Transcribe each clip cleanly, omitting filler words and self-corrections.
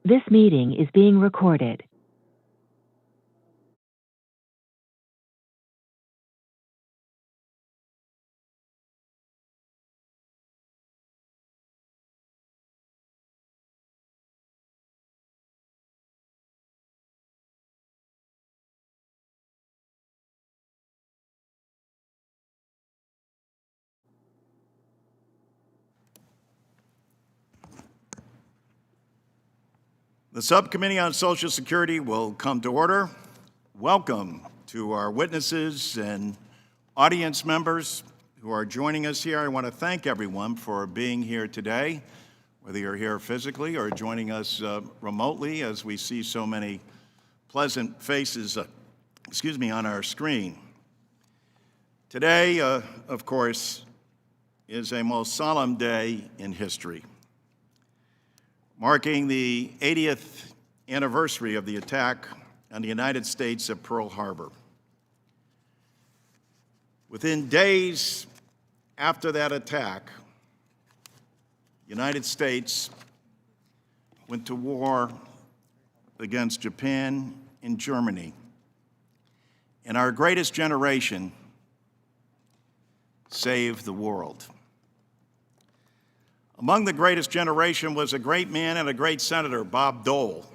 This meeting is being recorded. The Subcommittee on Social Security will come to order. Welcome to our witnesses and audience members who are joining us here. I want to thank everyone for being here today, whether you're here physically or joining us remotely, as we see so many pleasant faces, on our screen. Today, of course, is a most solemn day in history, marking the 80th anniversary of the attack on the United States at Pearl Harbor. Within days after that attack, the United States went to war against Japan and Germany, and our greatest generation saved the world. Among the greatest generation was a great man and a great senator, Bob Dole,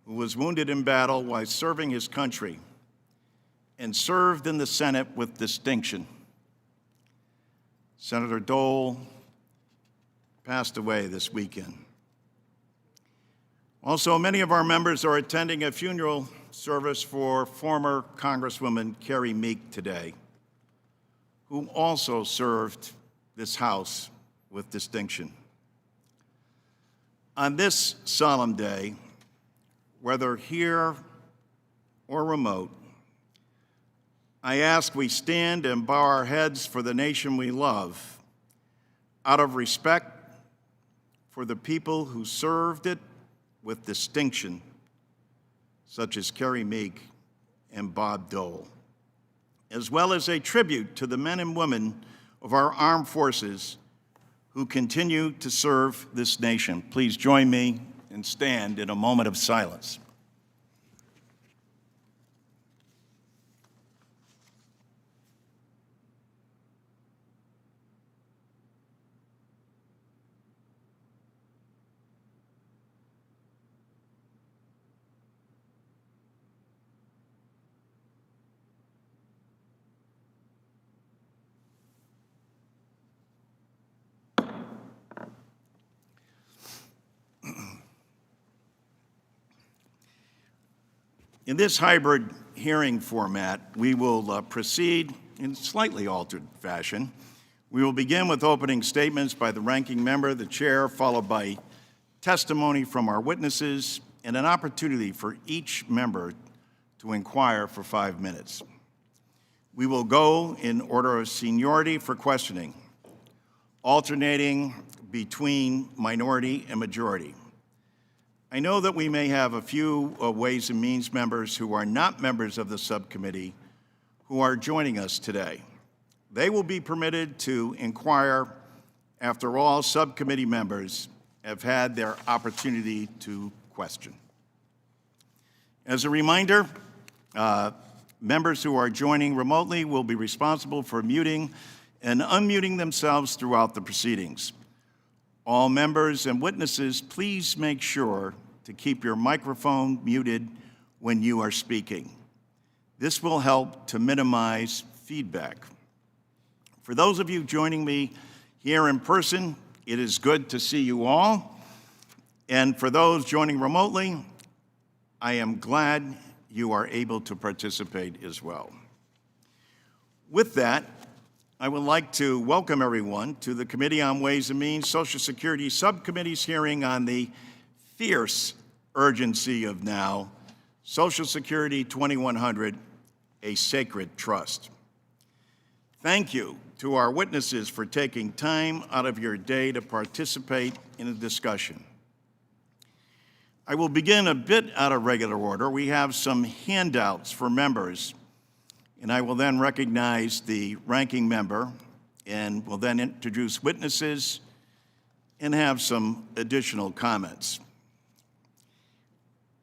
who was wounded in battle while serving his country and served in the Senate with distinction. Senator Dole passed away this weekend. Also, many of our members are attending a funeral service for former Congresswoman Carrie Meek today, who also served this House with distinction. On this solemn day, whether here or remote, I ask we stand and bow our heads for the nation we love, out of respect for the people who served it with distinction, such as Carrie Meek and Bob Dole, as well as a tribute to the men and women of our armed forces who continue to serve this nation. Please join me and stand in a moment of silence. In this hybrid hearing format, we will proceed in slightly altered fashion. We will begin with opening statements by the ranking member, the chair, followed by testimony from our witnesses, and an opportunity for each member to inquire for 5 minutes. We will go in order of seniority for questioning, alternating between minority and majority. I know that we may have a few Ways and Means members who are not members of the subcommittee who are joining us today. They will be permitted to inquire after all subcommittee members have had their opportunity to question. As a reminder, members who are joining remotely will be responsible for muting and unmuting themselves throughout the proceedings. All members and witnesses, please make sure to keep your microphone muted when you are speaking. This will help to minimize feedback. For those of you joining me here in person, it is good to see you all. And for those joining remotely, I am glad you are able to participate as well. With that, I would like to welcome everyone to the Committee on Ways and Means Social Security Subcommittee's hearing on the fierce urgency of now, Social Security 2100, a sacred trust. Thank you to our witnesses for taking time out of your day to participate in the discussion. I will begin a bit out of regular order. We have some handouts for members, and I will then recognize the ranking member and will then introduce witnesses and have some additional comments.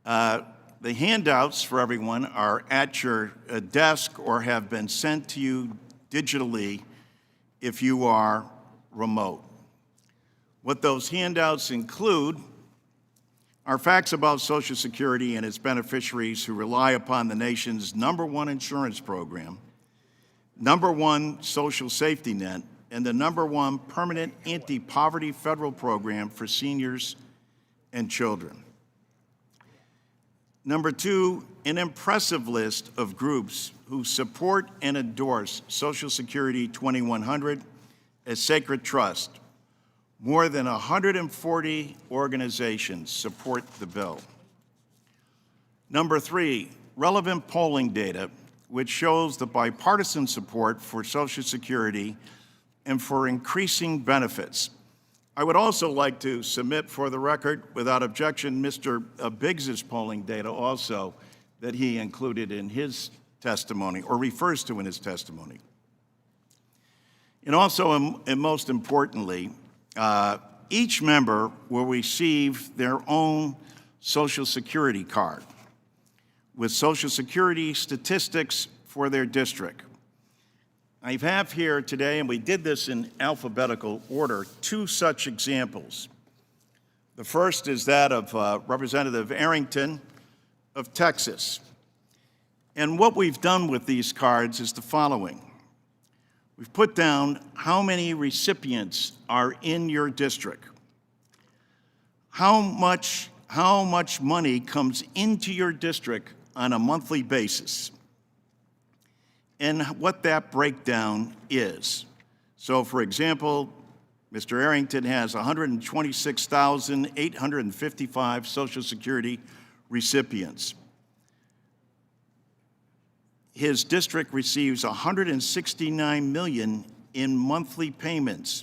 The handouts for everyone are at your desk or have been sent to you digitally if you are remote. What those handouts include are facts about Social Security and its beneficiaries who rely upon the nation's #1 insurance program, #1 social safety net, and the #1 permanent anti-poverty federal program for seniors and children. #2, an impressive list of groups who support and endorse Social Security 2100 as sacred trust. More than 140 organizations support the bill. #3, relevant polling data, which shows the bipartisan support for Social Security and for increasing benefits. I would also like to submit for the record, without objection, Mr. Biggs's polling data also that he included in his testimony, or refers to in his testimony. And also, and most importantly, each member will receive their own Social Security card with Social Security statistics for their district. I have here today, and we did this in alphabetical order, 2 such examples. The first is that of Representative Arrington of Texas. And what we've done with these cards is the following. We've put down how many recipients are in your district, how much money comes into your district on a monthly basis, and what that breakdown is. So, for example, Mr. Arrington has 126,855 Social Security recipients. His district receives $169 million in monthly payments.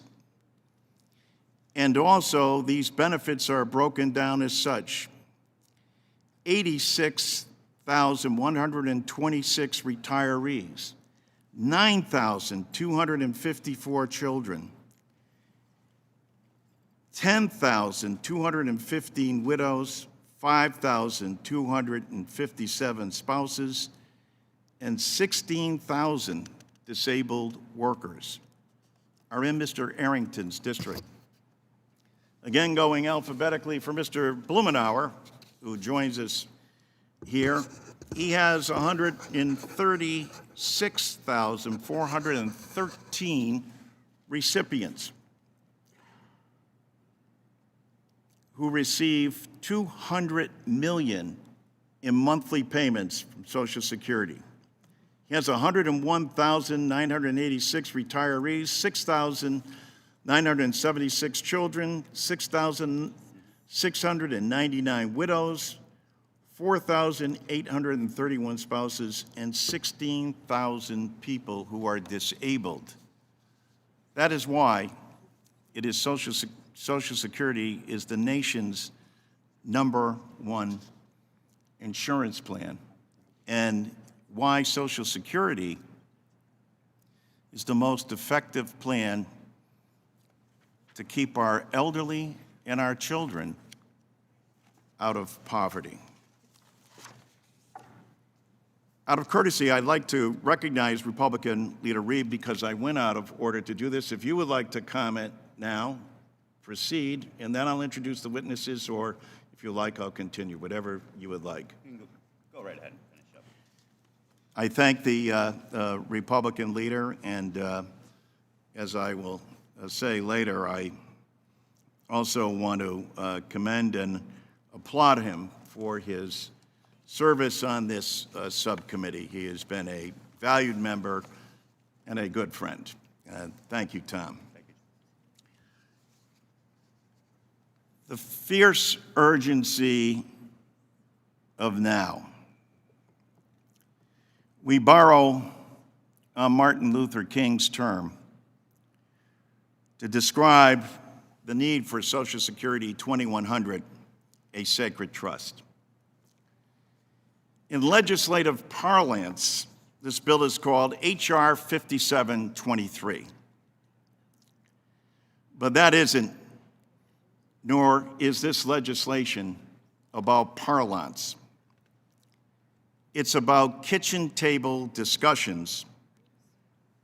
And also, these benefits are broken down as such. 86,126 retirees, 9,254 children, 10,215 widows, 5,257 spouses, and 16,000 disabled workers are in Mr. Arrington's district. Again, going alphabetically for Mr. Blumenauer, who joins us here, he has 136,413 recipients who receive $200 million in monthly payments from Social Security. He has 101,986 retirees, 6,976 children, 6,699 widows, 4,831 spouses, and 16,000 people who are disabled. That is why it is Social Security is the nation's #1 insurance plan, and why Social Security is the most effective plan to keep our elderly and our children out of poverty. Out of courtesy, I'd like to recognize Republican Leader Reed because I went out of order to do this. If you would like to comment now, proceed, and then I'll introduce the witnesses, or if you like, I'll continue, whatever you would like. You can go right ahead and finish up. I thank the Republican leader, and as I will say later, I also want to commend and applaud him for his service on this subcommittee. He has been a valued member and a good friend. Thank you, Tom. Thank you. The fierce urgency of now. We borrow Martin Luther King's term to describe the need for Social Security 2100, a sacred trust. In legislative parlance, this bill is called H.R. 5723. But that isn't, nor is this legislation about parlance. It's about kitchen table discussions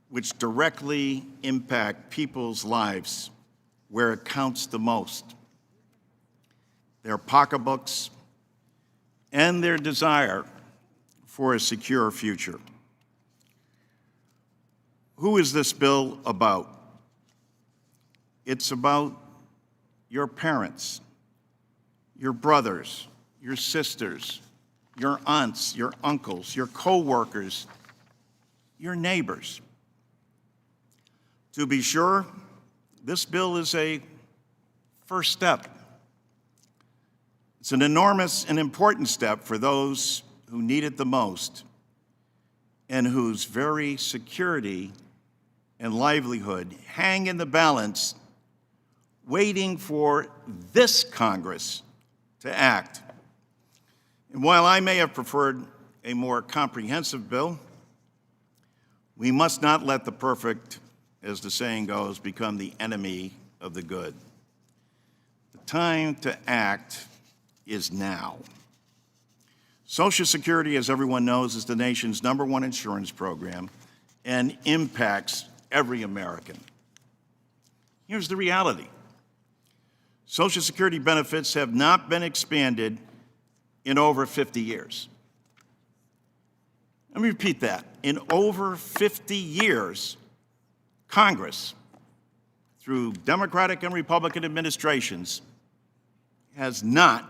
which directly impact people's lives where it counts the most: their pocketbooks and their desire for a secure future. Who is this bill about? It's about your parents, your brothers, your sisters, your aunts, your uncles, your co-workers, your neighbors. To be sure, this bill is a first step. It's an enormous and important step for those who need it the most and whose very security and livelihood hang in the balance, waiting for this Congress to act. And while I may have preferred a more comprehensive bill, we must not let the perfect, as the saying goes, become the enemy of the good. The time to act is now. Social Security, as everyone knows, is the nation's #1 insurance program and impacts every American. Here's the reality. Social Security benefits have not been expanded in over 50 years. Let me repeat that. In over 50 years, Congress, through Democratic and Republican administrations, has not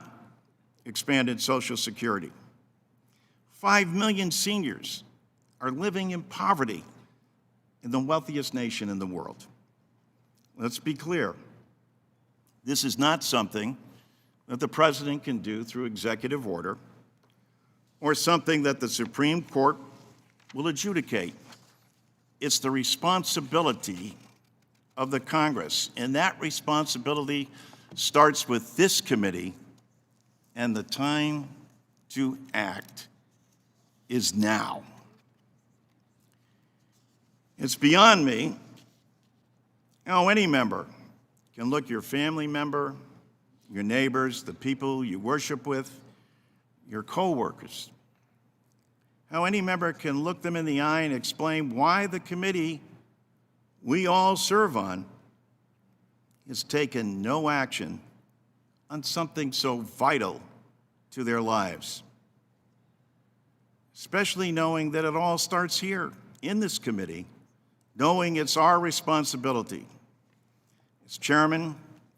expanded Social Security. 5 million seniors are living in poverty in the wealthiest nation in the world. Let's be clear. This is not something that the president can do through executive order or something that the Supreme Court will adjudicate. It's the responsibility of the Congress, and that responsibility starts with this committee, and the time to act is now. It's beyond me how any member can look your family member, your neighbors, the people you worship with, your co-workers, how any member can look them in the eye and explain why the committee we all serve on has taken no action on something so vital to their lives, especially knowing that it all starts here in this committee, knowing it's our responsibility. As chairman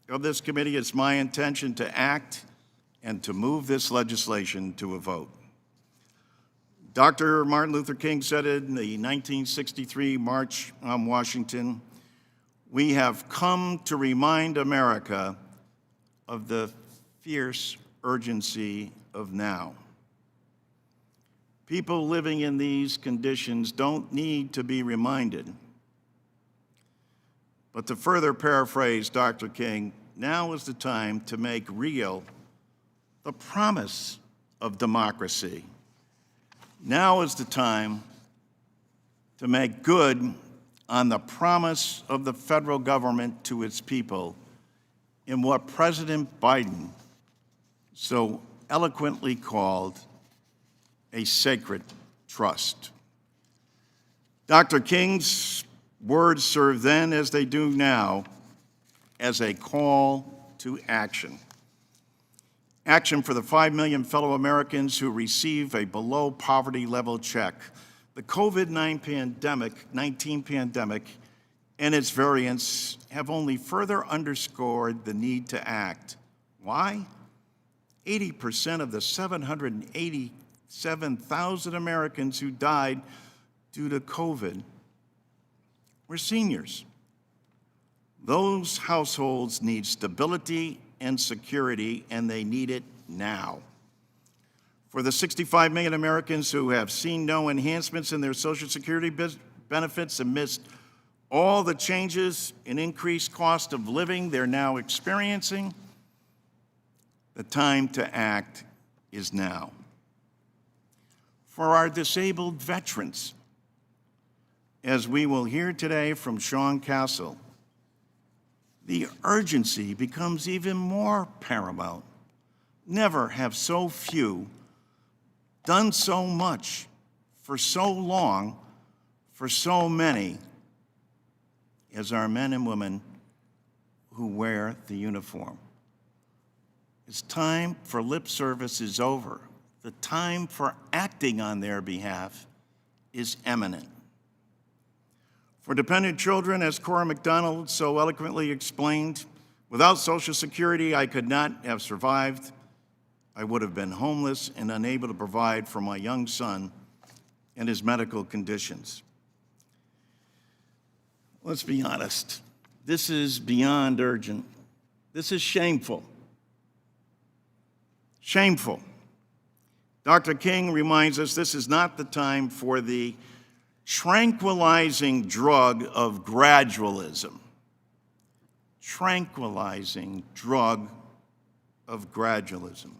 of this committee, it's my intention to act and to move this legislation to a vote. Dr. Martin Luther King said it in the 1963 March on Washington, "We have come to remind America of the fierce urgency of now." People living in these conditions don't need to be reminded. But to further paraphrase Dr. King, now is the time to make real the promise of democracy. Now is the time to make good on the promise of the federal government to its people in what President Biden so eloquently called a sacred trust. Dr. King's words serve then, as they do now, as a call to action. Action for the 5 million fellow Americans who receive a below poverty level check. The COVID-19 pandemic and its variants have only further underscored the need to act. Why? 80% of the 787,000 Americans who died due to COVID were seniors. Those households need stability and security, and they need it now. For the 65 million Americans who have seen no enhancements in their Social Security benefits amidst all the changes and increased cost of living they're now experiencing, the time to act is now. For our disabled veterans, as we will hear today from Sean Castle, the urgency becomes even more paramount. Never have so few done so much for so long for so many as our men and women who wear the uniform. It's time for lip service is over. The time for acting on their behalf is imminent. For dependent children, as Cora McDonald so eloquently explained, without Social Security, I could not have survived. I would have been homeless and unable to provide for my young son and his medical conditions. Let's be honest. This is beyond urgent. This is shameful. Shameful. Dr. King reminds us this is not the time for the tranquilizing drug of gradualism. Tranquilizing drug of gradualism.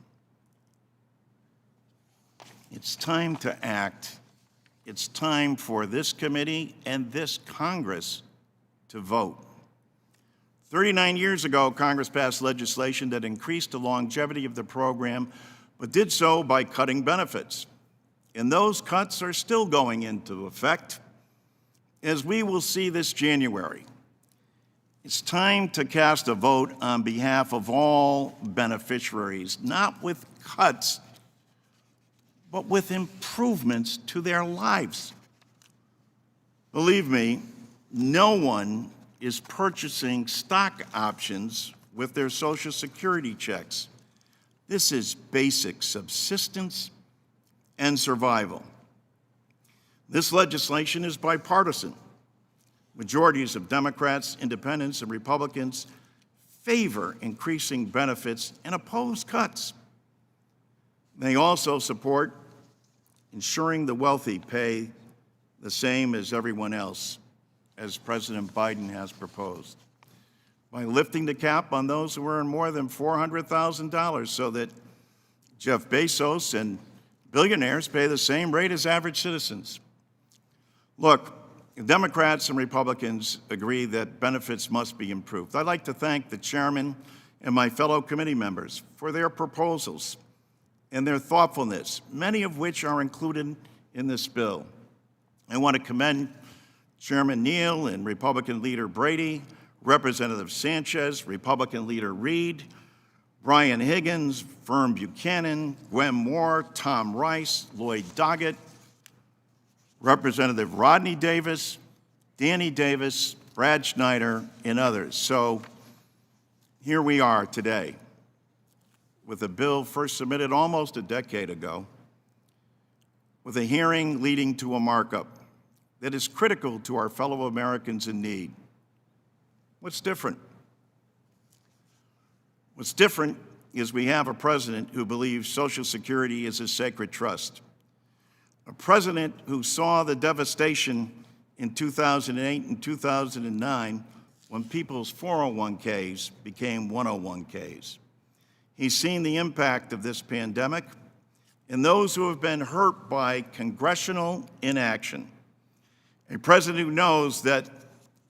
It's time to act. It's time for this committee and this Congress to vote. 39 years ago, Congress passed legislation that increased the longevity of the program, but did so by cutting benefits. And those cuts are still going into effect, as we will see this January. It's time to cast a vote on behalf of all beneficiaries, not with cuts, but with improvements to their lives. Believe me, no one is purchasing stock options with their Social Security checks. This is basic subsistence and survival. This legislation is bipartisan. Majorities of Democrats, Independents, and Republicans favor increasing benefits and oppose cuts. They also support ensuring the wealthy pay the same as everyone else, as President Biden has proposed, by lifting the cap on those who earn more than $400,000 so that Jeff Bezos and billionaires pay the same rate as average citizens. Look, Democrats and Republicans agree that benefits must be improved. I'd like to thank the chairman and my fellow committee members for their proposals and their thoughtfulness, many of which are included in this bill. I want to commend Chairman Neal and Republican Leader Brady, Representative Sanchez, Republican Leader Reed, Brian Higgins, Vern Buchanan, Gwen Moore, Tom Rice, Lloyd Doggett, Representative Rodney Davis, Danny Davis, Brad Schneider, and others. So here we are today with a bill first submitted almost a decade ago, with a hearing leading to a markup that is critical to our fellow Americans in need. What's different? What's different is we have a president who believes Social Security is a sacred trust. A president who saw the devastation in 2008 and 2009 when people's 401ks became 101ks. He's seen the impact of this pandemic and those who have been hurt by congressional inaction. A president who knows that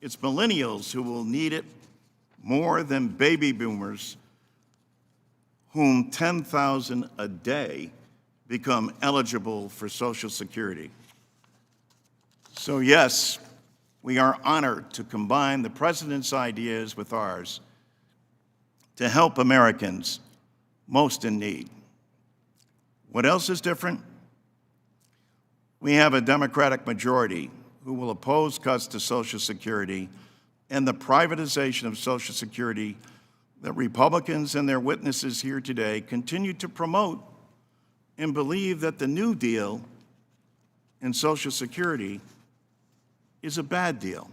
it's millennials who will need it more than baby boomers, whom 10,000 a day become eligible for Social Security. So yes, we are honored to combine the president's ideas with ours to help Americans most in need. What else is different? We have a Democratic majority who will oppose cuts to Social Security and the privatization of Social Security that Republicans and their witnesses here today continue to promote and believe that the New Deal in Social Security is a bad deal.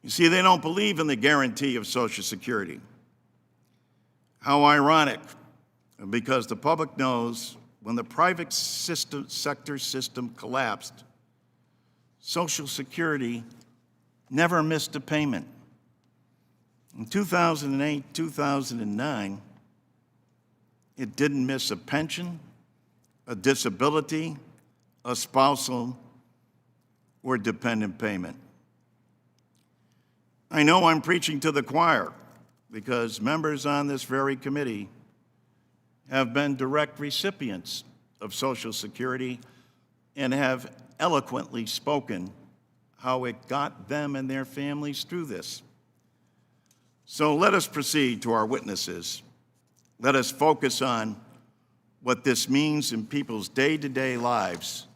You see, they don't believe in the guarantee of Social Security. How ironic, because the public knows when the private sector system collapsed, Social Security never missed a payment. In 2008, 2009, it didn't miss a pension, a disability, a spousal, or dependent payment. I know I'm preaching to the choir because members on this very committee have been direct recipients of Social Security and have eloquently spoken how it got them and their families through this. So let us proceed to our witnesses. Let us focus on what this means in people's day-to-day lives,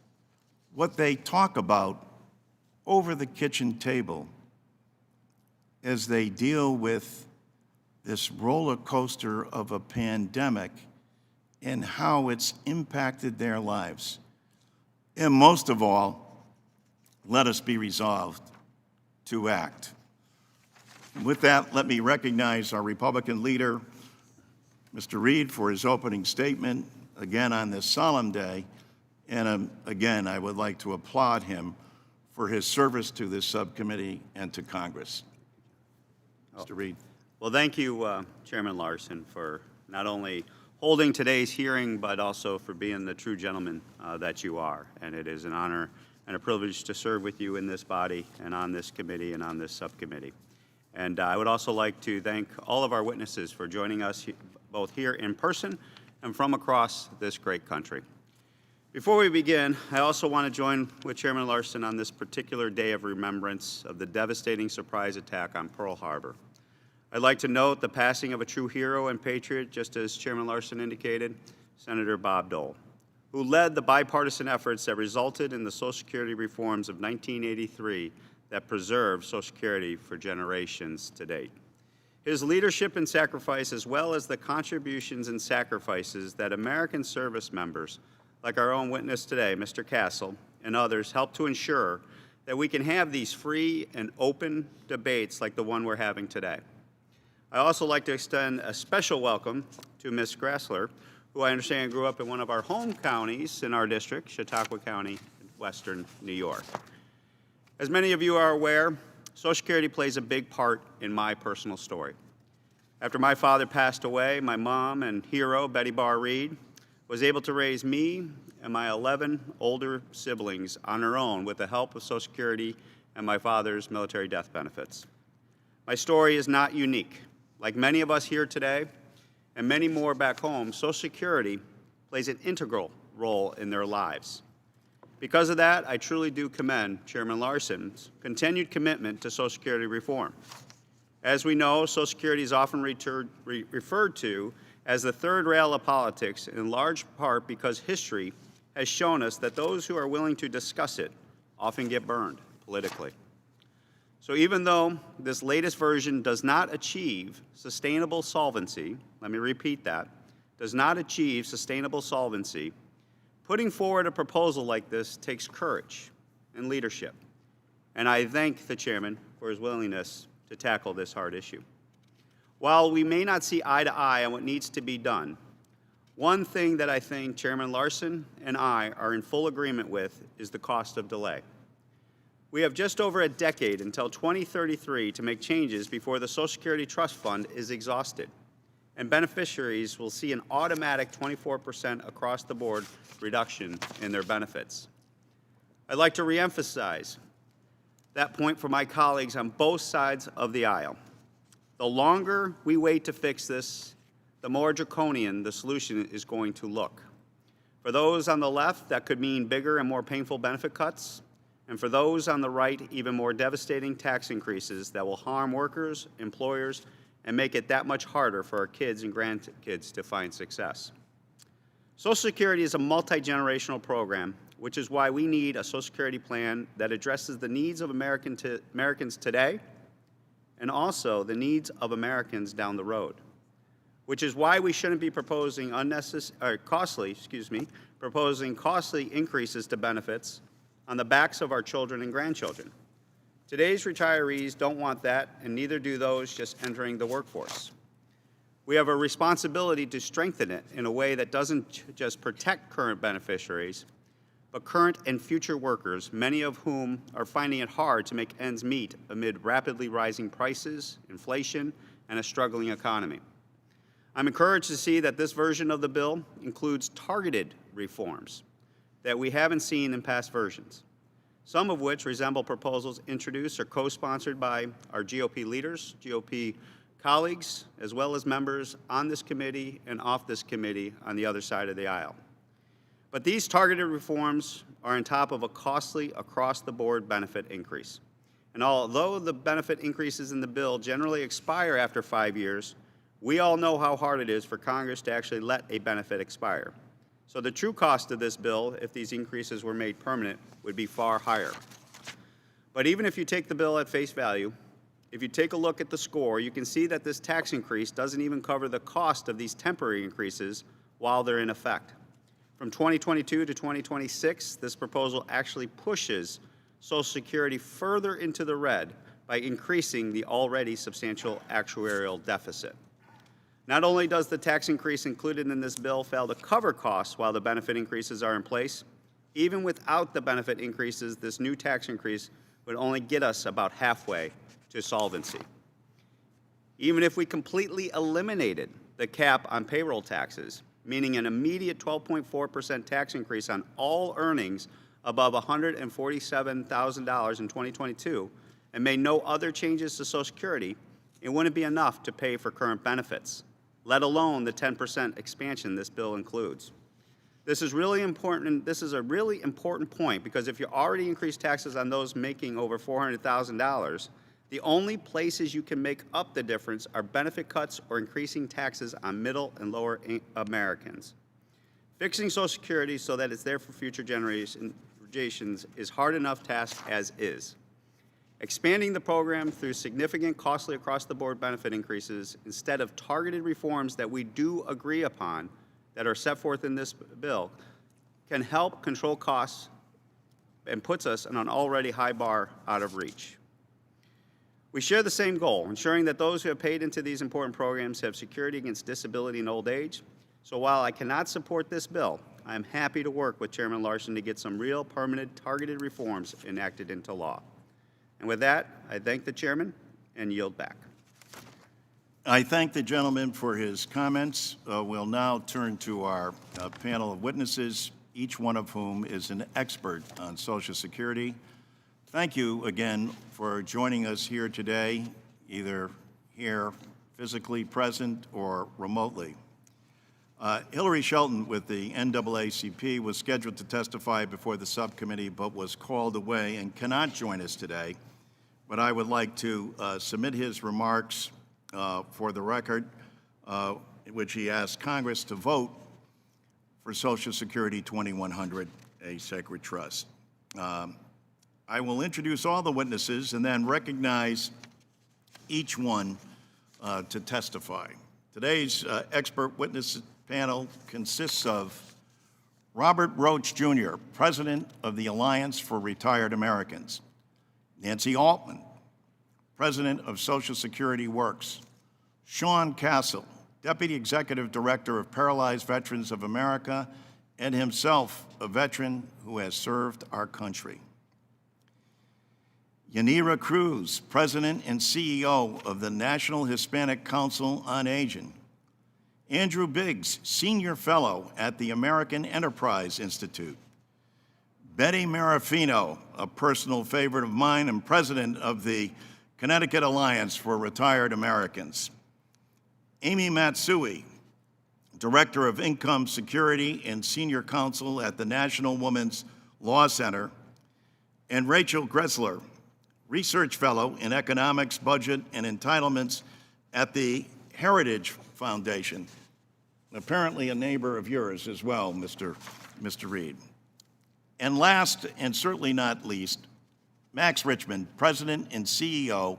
what they talk about over the kitchen table as they deal with this roller coaster of a pandemic and how it's impacted their lives. And most of all, let us be resolved to act. With that, let me recognize our Republican leader, Mr. Reed, for his opening statement, again on this solemn day. And again, I would like to applaud him for his service to this subcommittee and to Congress. Mr. Reed. Well, thank you, Chairman Larson, for not only holding today's hearing, but also for being the true gentleman that you are. And it is an honor and a privilege to serve with you in this body and on this committee and on this subcommittee. And I would also like to thank all of our witnesses for joining us both here in person and from across this great country. Before we begin, I also want to join with Chairman Larson on this particular day of remembrance of the devastating surprise attack on Pearl Harbor. I'd like to note the passing of a true hero and patriot, just as Chairman Larson indicated, Senator Bob Dole, who led the bipartisan efforts that resulted in the Social Security reforms of 1983 that preserved Social Security for generations to date. His leadership and sacrifice, as well as the contributions and sacrifices that American service members, like our own witness today, Mr. Castle, and others, helped to ensure that we can have these free and open debates like the one we're having today. I also like to extend a special welcome to Ms. Grassler, who I understand grew up in one of our home counties in our district, Chautauqua County, Western New York. As many of you are aware, Social Security plays a big part in my personal story. After my father passed away, my mom and hero, Betty Barr Reed, was able to raise me and my 11 older siblings on her own with the help of Social Security and my father's military death benefits. My story is not unique. Like many of us here today, and many more back home, Social Security plays an integral role in their lives. Because of that, I truly do commend Chairman Larson's continued commitment to Social Security reform. As we know, Social Security is often referred to as the third rail of politics, in large part because history has shown us that those who are willing to discuss it often get burned politically. So even though this latest version does not achieve sustainable solvency, let me repeat that, does not achieve sustainable solvency, putting forward a proposal like this takes courage and leadership. And I thank the chairman for his willingness to tackle this hard issue. While we may not see eye to eye on what needs to be done, one thing that I think Chairman Larson and I are in full agreement with is the cost of delay. We have just over a decade until 2033 to make changes before the Social Security Trust Fund is exhausted, and beneficiaries will see an automatic 24% across-the-board reduction in their benefits. I'd like to reemphasize that point for my colleagues on both sides of the aisle. The longer we wait to fix this, the more draconian the solution is going to look. For those on the left, that could mean bigger and more painful benefit cuts, and for those on the right, even more devastating tax increases that will harm workers, employers, and make it that much harder for our kids and grandkids to find success. Social Security is a multi-generational program, which is why we need a Social Security plan that addresses the needs of Americans today and also the needs of Americans down the road, which is why we shouldn't be proposing costly increases to benefits on the backs of our children and grandchildren. Today's retirees don't want that, and neither do those just entering the workforce. We have a responsibility to strengthen it in a way that doesn't just protect current beneficiaries, but current and future workers, many of whom are finding it hard to make ends meet amid rapidly rising prices, inflation, and a struggling economy. I'm encouraged to see that this version of the bill includes targeted reforms that we haven't seen in past versions, some of which resemble proposals introduced or co-sponsored by our GOP leaders, GOP colleagues, as well as members on this committee and off this committee on the other side of the aisle. But these targeted reforms are on top of a costly across-the-board benefit increase. And although the benefit increases in the bill generally expire after 5 years, we all know how hard it is for Congress to actually let a benefit expire. So the true cost of this bill, if these increases were made permanent, would be far higher. But even if you take the bill at face value, if you take a look at the score, you can see that this tax increase doesn't even cover the cost of these temporary increases while they're in effect. From 2022 to 2026, this proposal actually pushes Social Security further into the red by increasing the already substantial actuarial deficit. Not only does the tax increase included in this bill fail to cover costs while the benefit increases are in place, even without the benefit increases, this new tax increase would only get us about halfway to solvency. Even if we completely eliminated the cap on payroll taxes, meaning an immediate 12.4% tax increase on all earnings above $147,000 in 2022, and made no other changes to Social Security, it wouldn't be enough to pay for current benefits, let alone the 10% expansion this bill includes. This is really important. This is a really important point because if you already increase taxes on those making over $400,000, the only places you can make up the difference are benefit cuts or increasing taxes on middle and lower Americans. Fixing Social Security so that it's there for future generations is hard enough task as is. Expanding the program through significant costly across-the-board benefit increases instead of targeted reforms that we do agree upon that are set forth in this bill can help control costs and puts us on an already high bar out of reach. We share the same goal, ensuring that those who have paid into these important programs have security against disability and old age. So while I cannot support this bill, I am happy to work with Chairman Larson to get some real permanent targeted reforms enacted into law. And with that, I thank the chairman and yield back. I thank the gentleman for his comments. We'll now turn to our panel of witnesses, each one of whom is an expert on Social Security. Thank you again for joining us here today, either here physically present or remotely. Hillary Shelton with the NAACP was scheduled to testify before the subcommittee but was called away and cannot join us today. But I would like to submit his remarks for the record, in which he asked Congress to vote for Social Security 2100, a sacred trust. I will introduce all the witnesses and then recognize each one to testify. Today's expert witness panel consists of Robert Roach, Jr., President of the Alliance for Retired Americans; Nancy Altman, President of Social Security Works; Sean Castle, Deputy Executive Director of Paralyzed Veterans of America, and himself a veteran who has served our country; Yanira Cruz, President and CEO of the National Hispanic Council on Aging; Andrew Biggs, Senior Fellow at the American Enterprise Institute; Betty Marafino, a personal favorite of mine and President of the Connecticut Alliance for Retired Americans; Amy Matsui, Director of Income Security and Senior Counsel at the National Women's Law Center; and Rachel Gressler, Research Fellow in Economics, Budget, and Entitlements at the Heritage Foundation. Apparently a neighbor of yours as well, Mr. Reed. And last, and certainly not least, Max Richmond, President and CEO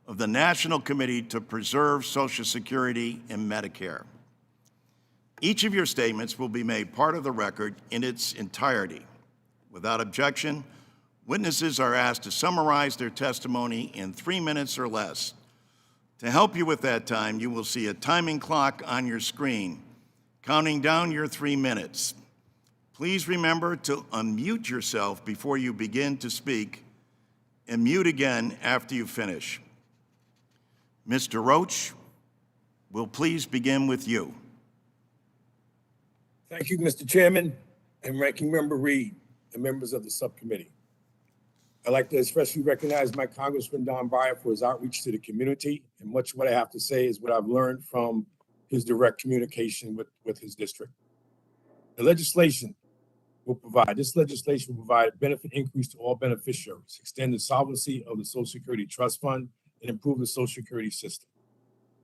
of the National Committee to Preserve Social Security and Medicare. Each of your statements will be made part of the record in its entirety. Without objection, witnesses are asked to summarize their testimony in 3 minutes or less. To help you with that time, you will see a timing clock on your screen, counting down your 3 minutes. Please remember to unmute yourself before you begin to speak and mute again after you finish. Mr. Roach, we'll please begin with you. Thank you, Mr. Chairman and Ranking Member Reed and members of the subcommittee. I'd like to especially recognize my Congressman Don Breyer for his outreach to the community. And much of what I have to say is what I've learned from his direct communication with his district. This legislation will provide a benefit increase to all beneficiaries, extend the solvency of the Social Security Trust Fund, and improve the Social Security system.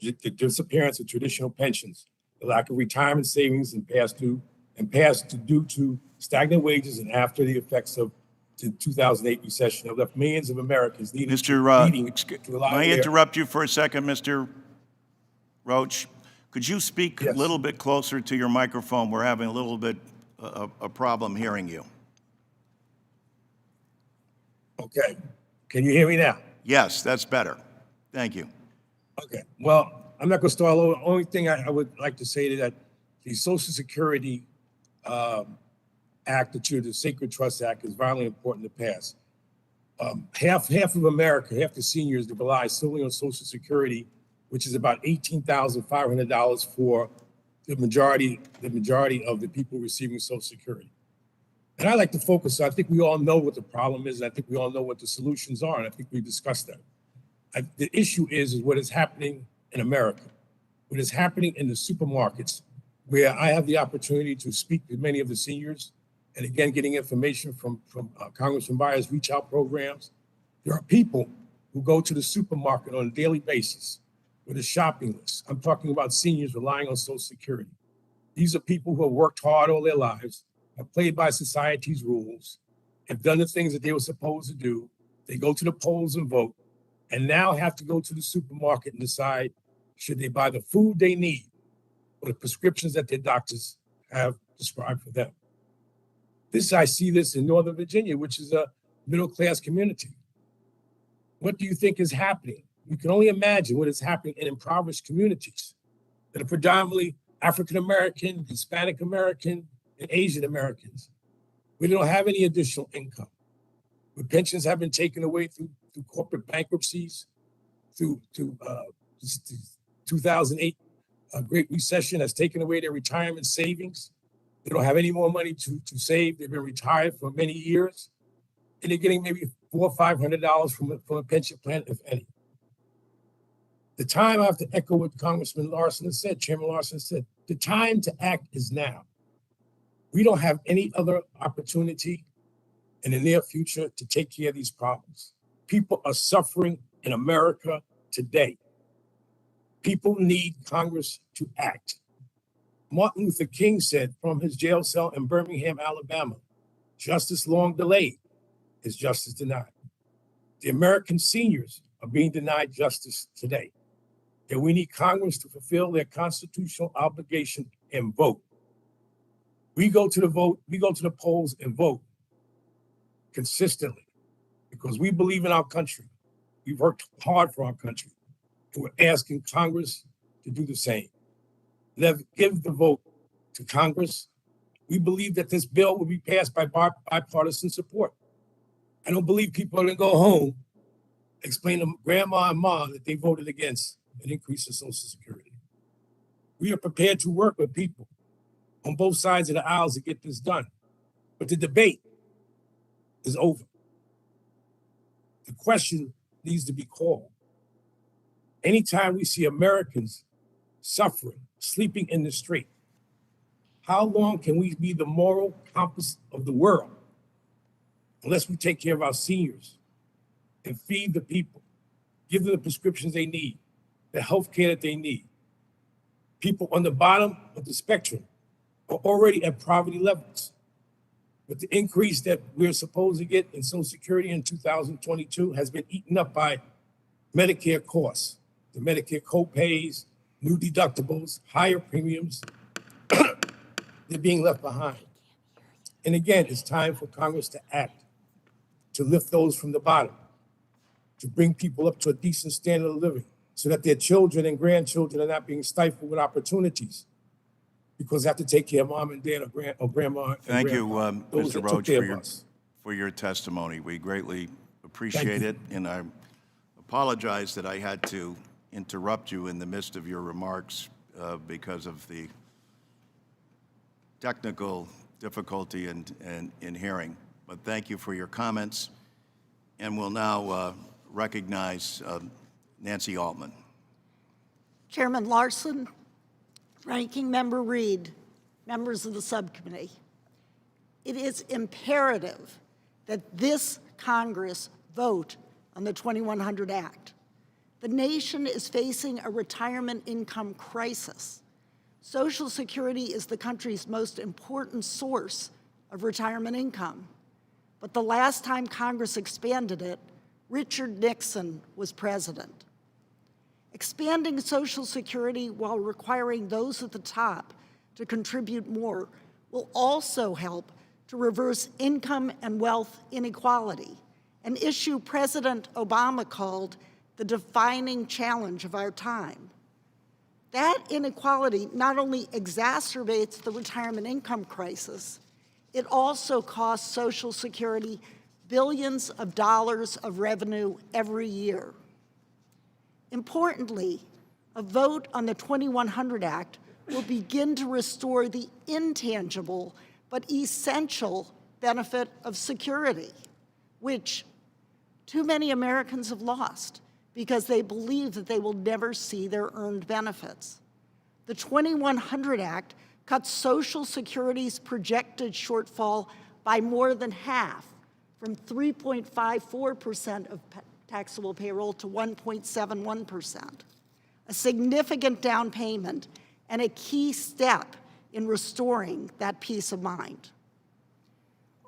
The disappearance of traditional pensions, the lack of retirement savings and past due to stagnant wages and after the effects of the 2008 recession have left millions of Americans needing to rely May I on their. interrupt you for a second, Mr. Roach? Could you speak a Yes. little bit closer to your microphone? We're having a little bit a problem hearing you. Okay. Can you hear me now? Yes, that's better. Thank you. Okay. Well, I'm not going to start all over. The only thing I would like to say is that the Social Security Act, the Sacred Trust Act, is vitally important to pass. Half of America, half the seniors that rely solely on Social Security, which is about $18,500 for the majority of the people receiving Social Security. And I like to focus on, I think we all know what the problem is, and I think we all know what the solutions are, and I think we discussed that. The issue is what is happening in America, what is happening in the supermarkets, where I have the opportunity to speak to many of the seniors, and again, getting information from Congressman Breyer's reach out programs. There are people who go to the supermarket on a daily basis with a shopping list. I'm talking about seniors relying on Social Security. These are people who have worked hard all their lives, have played by society's rules, have done the things that they were supposed to do. They go to the polls and vote, and now have to go to the supermarket and decide should they buy the food they need or the prescriptions that their doctors have prescribed for them. I see this in Northern Virginia, which is a middle-class community. What do you think is happening? You can only imagine what is happening in impoverished communities that are predominantly African-American, Hispanic-American, and Asian Americans. We don't have any additional income. Where pensions have been taken away through corporate bankruptcies, through 2008 Great Recession has taken away their retirement savings. They don't have any more money to save. They've been retired for many years, and they're getting maybe $400 or $500 from a pension plan, if any. The time, I have to echo what Congressman Larson has said, Chairman Larson said, the time to act is now. We don't have any other opportunity in the near future to take care of these problems. People are suffering in America today. People need Congress to act. Martin Luther King said from his jail cell in Birmingham, Alabama, justice long delayed is justice denied. The American seniors are being denied justice today. And we need Congress to fulfill their constitutional obligation and vote. We go to the polls and vote consistently because we believe in our country. We've worked hard for our country, and we're asking Congress to do the same. Give the vote to Congress. We believe that this bill will be passed by bipartisan support. I don't believe people are going to go home, explain to grandma and mom that they voted against an increase in Social Security. We are prepared to work with people on both sides of the aisles to get this done. But the debate is over. The question needs to be called. Anytime we see Americans suffering, sleeping in the street, how long can we be the moral compass of the world unless we take care of our seniors and feed the people, give them the prescriptions they need, the health care that they need? People on the bottom of the spectrum are already at poverty levels. But the increase that we're supposed to get in Social Security in 2022 has been eaten up by Medicare costs, the Medicare co-pays, new deductibles, higher premiums. They're being left behind. And again, it's time for Congress to act, to lift those from the bottom, to bring people up to a decent standard of living so that their children and grandchildren are not being stifled with opportunities because they have to take care of mom and dad or grandma. Thank you, Those Mr. that took Roach, care of us. for your testimony. We greatly appreciate it, and I apologize that I had to interrupt you in the midst of your remarks because of the technical difficulty in hearing. But thank you for your comments. and will now recognize Nancy Altman. Chairman Larson, Ranking Member Reed, members of the subcommittee. It is imperative that this Congress vote on the 2100 Act. The nation is facing a retirement income crisis. Social Security is the country's most important source of retirement income. But the last time Congress expanded it, Richard Nixon was president. Expanding Social Security while requiring those at the top to contribute more will also help to reverse income and wealth inequality, an issue President Obama called the defining challenge of our time. That inequality not only exacerbates the retirement income crisis, it also costs Social Security billions of dollars of revenue every year. Importantly, a vote on the 2100 Act will begin to restore the intangible but essential benefit of security, which too many Americans have lost because they believe that they will never see their earned benefits. The 2100 Act cuts Social Security's projected shortfall by more than half, from 3.54% of taxable payroll to 1.71%, a significant down payment and a key step in restoring that peace of mind.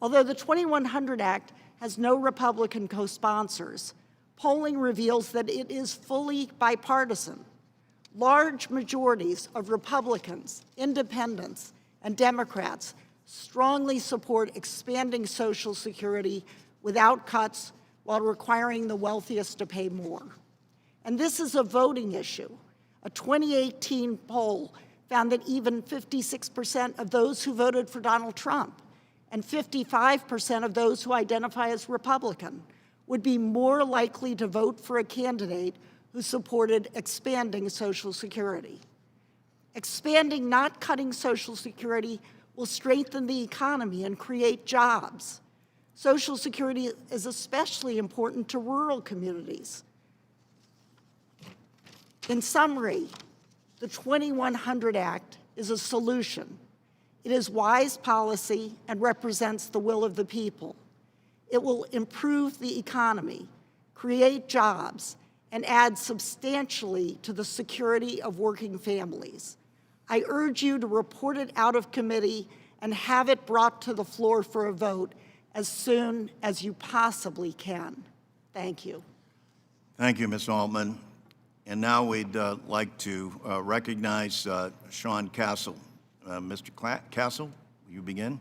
Although the 2100 Act has no Republican co-sponsors, polling reveals that it is fully bipartisan. Large majorities of Republicans, independents, and Democrats strongly support expanding Social Security without cuts while requiring the wealthiest to pay more. And this is a voting issue. A 2018 poll found that even 56% of those who voted for Donald Trump and 55% of those who identify as Republican would be more likely to vote for a candidate who supported expanding Social Security. Expanding, not cutting Social Security will strengthen the economy and create jobs. Social Security is especially important to rural communities. In summary, the 2100 Act is a solution. It is wise policy and represents the will of the people. It will improve the economy, create jobs, and add substantially to the security of working families. I urge you to report it out of committee and have it brought to the floor for a vote as soon as you possibly can. Thank you. Thank you, Ms. Altman. And now we'd like to recognize Sean Castle. Mr. Castle, will you begin?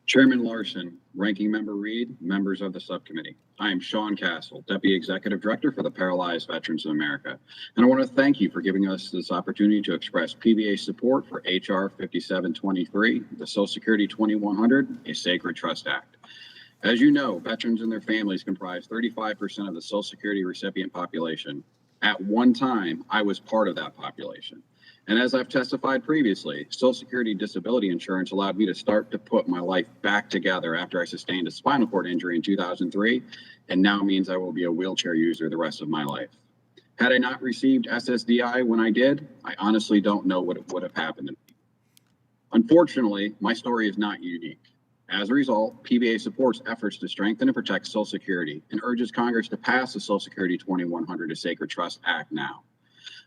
Chairman Larson, Ranking Member Reed, members of the subcommittee. I am Sean Castle, Deputy Executive Director for the Paralyzed Veterans of America. And I want to thank you for giving us this opportunity to express PVA support for H.R. 5723, the Social Security 2100, a Sacred Trust Act. As you know, veterans and their families comprise 35% of the Social Security recipient population. At one time, I was part of that population. And as I've testified previously, Social Security disability insurance allowed me to start to put my life back together after I sustained a spinal cord injury in 2003, and now means I will be a wheelchair user the rest of my life. Had I not received SSDI when I did, I honestly don't know what would have happened to me. Unfortunately, my story is not unique. As a result, PVA supports efforts to strengthen and protect Social Security and urges Congress to pass the Social Security 2100 a Sacred Trust Act now.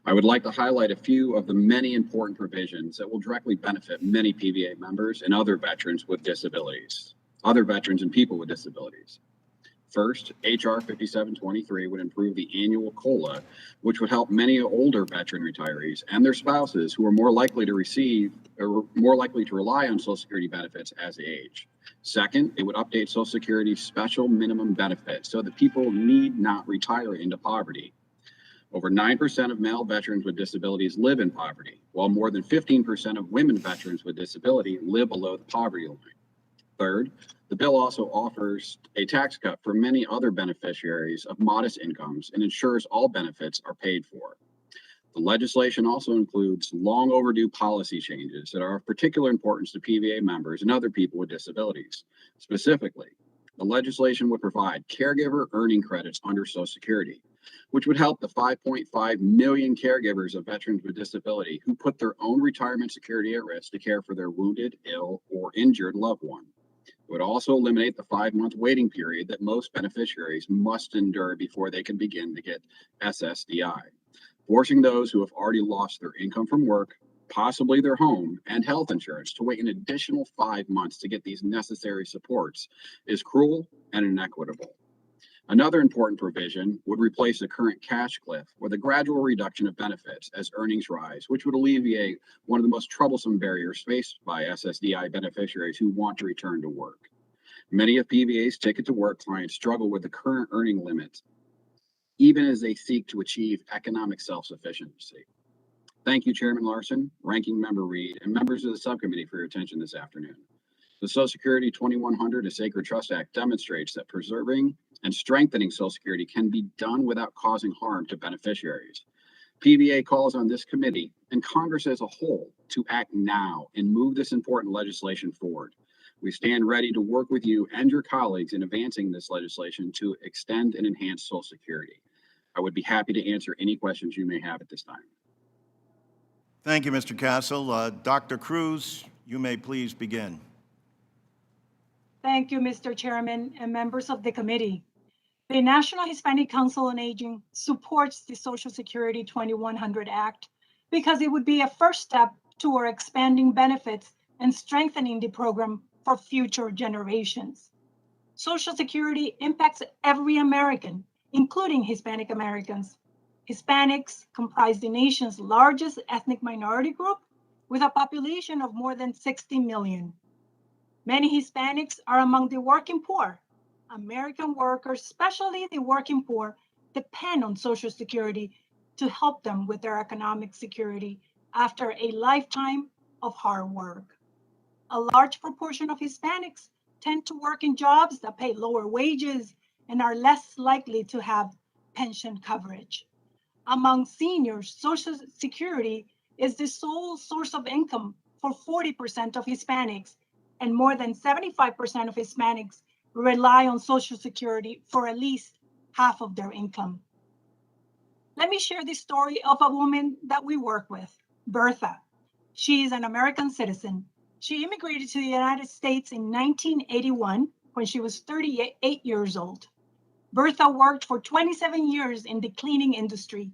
I would like to highlight a few of the many important provisions that will directly benefit many PVA members and other veterans with disabilities, other veterans and people with disabilities. First, H.R. 5723 would improve the annual COLA, which would help many older veteran retirees and their spouses who are more likely to receive or more likely to rely on Social Security benefits as they age. Second, it would update Social Security's special minimum benefits so that people need not retire into poverty. Over 9% of male veterans with disabilities live in poverty, while more than 15% of women veterans with disability live below the poverty line. Third, the bill also offers a tax cut for many other beneficiaries of modest incomes and ensures all benefits are paid for. The legislation also includes long overdue policy changes that are of particular importance to PVA members and other people with disabilities. Specifically, The legislation would provide caregiver earning credits under Social Security, which would help the 5.5 million caregivers of veterans with disability who put their own retirement security at risk to care for their wounded, ill, or injured loved one. It would also eliminate the 5-month waiting period that most beneficiaries must endure before they can begin to get SSDI, forcing those who have already lost their income from work, possibly their home and health insurance, to wait an additional 5 months to get these necessary supports is cruel and inequitable. Another important provision would replace the current cash cliff with a gradual reduction of benefits as earnings rise, which would alleviate one of the most troublesome barriers faced by SSDI beneficiaries who want to return to work. Many of PVA's Ticket to Work clients struggle with the current earning limit, even as they seek to achieve economic self-sufficiency. Thank you, Chairman Larson, Ranking Member Reed, and members of the subcommittee for your attention this afternoon. The Social Security 2100, a Sacred Trust Act, demonstrates that preserving and strengthening Social Security can be done without causing harm to beneficiaries. PVA calls on this committee and Congress as a whole to act now and move this important legislation forward. We stand ready to work with you and your colleagues in advancing this legislation to extend and enhance Social Security. I would be happy to answer any questions you may have at this time. Thank you, Mr. Castle. Dr. Cruz, you may please begin. Thank you, Mr. Chairman and members of the committee. The National Hispanic Council on Aging supports the Social Security 2100 Act because it would be a first step toward expanding benefits and strengthening the program for future generations. Social Security impacts every American, including Hispanic Americans. Hispanics comprise the nation's largest ethnic minority group with a population of more than 60 million. Many Hispanics are among the working poor. American workers, especially the working poor, depend on Social Security to help them with their economic security after a lifetime of hard work. A large proportion of Hispanics tend to work in jobs that pay lower wages and are less likely to have pension coverage. Among seniors, Social Security is the sole source of income for 40% of Hispanics, and more than 75% of Hispanics rely on Social Security for at least half of their income. Let me share the story of a woman that we work with, Bertha. She is an American citizen. She immigrated to the United States in 1981 when she was 38 years old. Bertha worked for 27 years in the cleaning industry.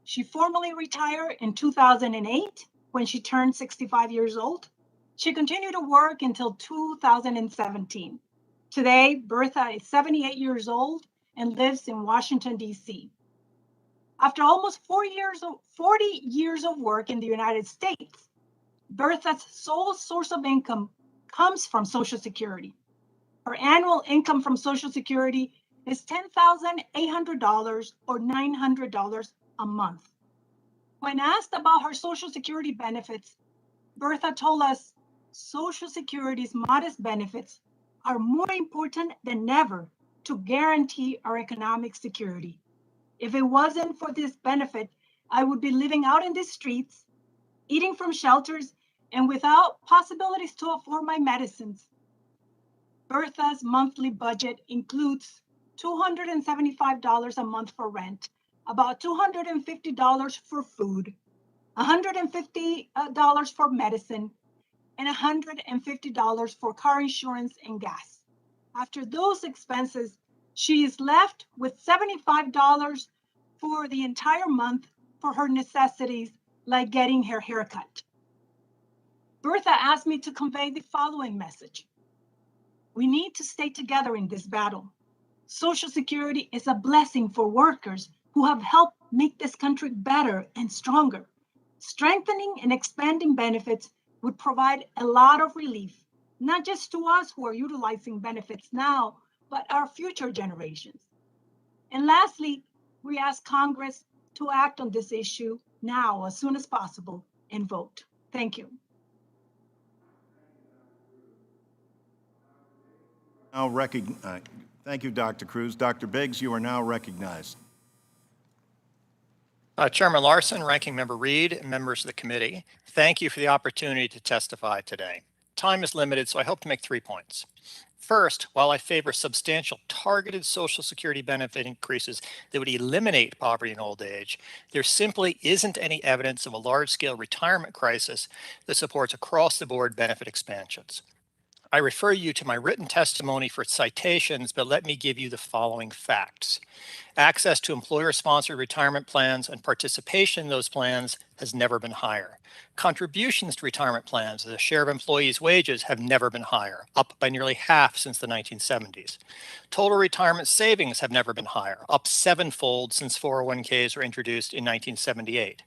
She formally retired in 2008 when she turned 65 years old. She continued to work until 2017. Today, Bertha is 78 years old and lives in Washington, D.C. After almost 40 years of work in the United States, Bertha's sole source of income comes from Social Security. Her annual income from Social Security is $10,800 or $900 a month. When asked about her Social Security benefits, Bertha told us Social Security's modest benefits are more important than ever to guarantee our economic security. If it wasn't for this benefit, I would be living out in the streets, eating from shelters, and without possibilities to afford my medicines. Bertha's monthly budget includes $275 a month for rent, about $250 for food, $150 for medicine, and $150 for car insurance and gas. After those expenses, she is left with $75 for the entire month for her necessities, like getting her haircut. Bertha asked me to convey the following message. We need to stay together in this battle. Social Security is a blessing for workers who have helped make this country better and stronger. Strengthening and expanding benefits would provide a lot of relief, not just to us who are utilizing benefits now, but our future generations. And lastly, we ask Congress to act on this issue now as soon as possible and vote. Thank you. Thank you, Dr. Cruz. Dr. Biggs, you are now recognized. Chairman Larson, Ranking Member Reed, and members of the committee, thank you for the opportunity to testify today. Time is limited, so I hope to make 3 points. First, while I favor substantial targeted Social Security benefit increases that would eliminate poverty in old age, there simply isn't any evidence of a large-scale retirement crisis that supports across-the-board benefit expansions. I refer you to my written testimony for citations, but let me give you the following facts. Access to employer-sponsored retirement plans and participation in those plans has never been higher. Contributions to retirement plans as a share of employees' wages have never been higher, up by nearly half since the 1970s. Total retirement savings have never been higher, up sevenfold since 401ks were introduced in 1978.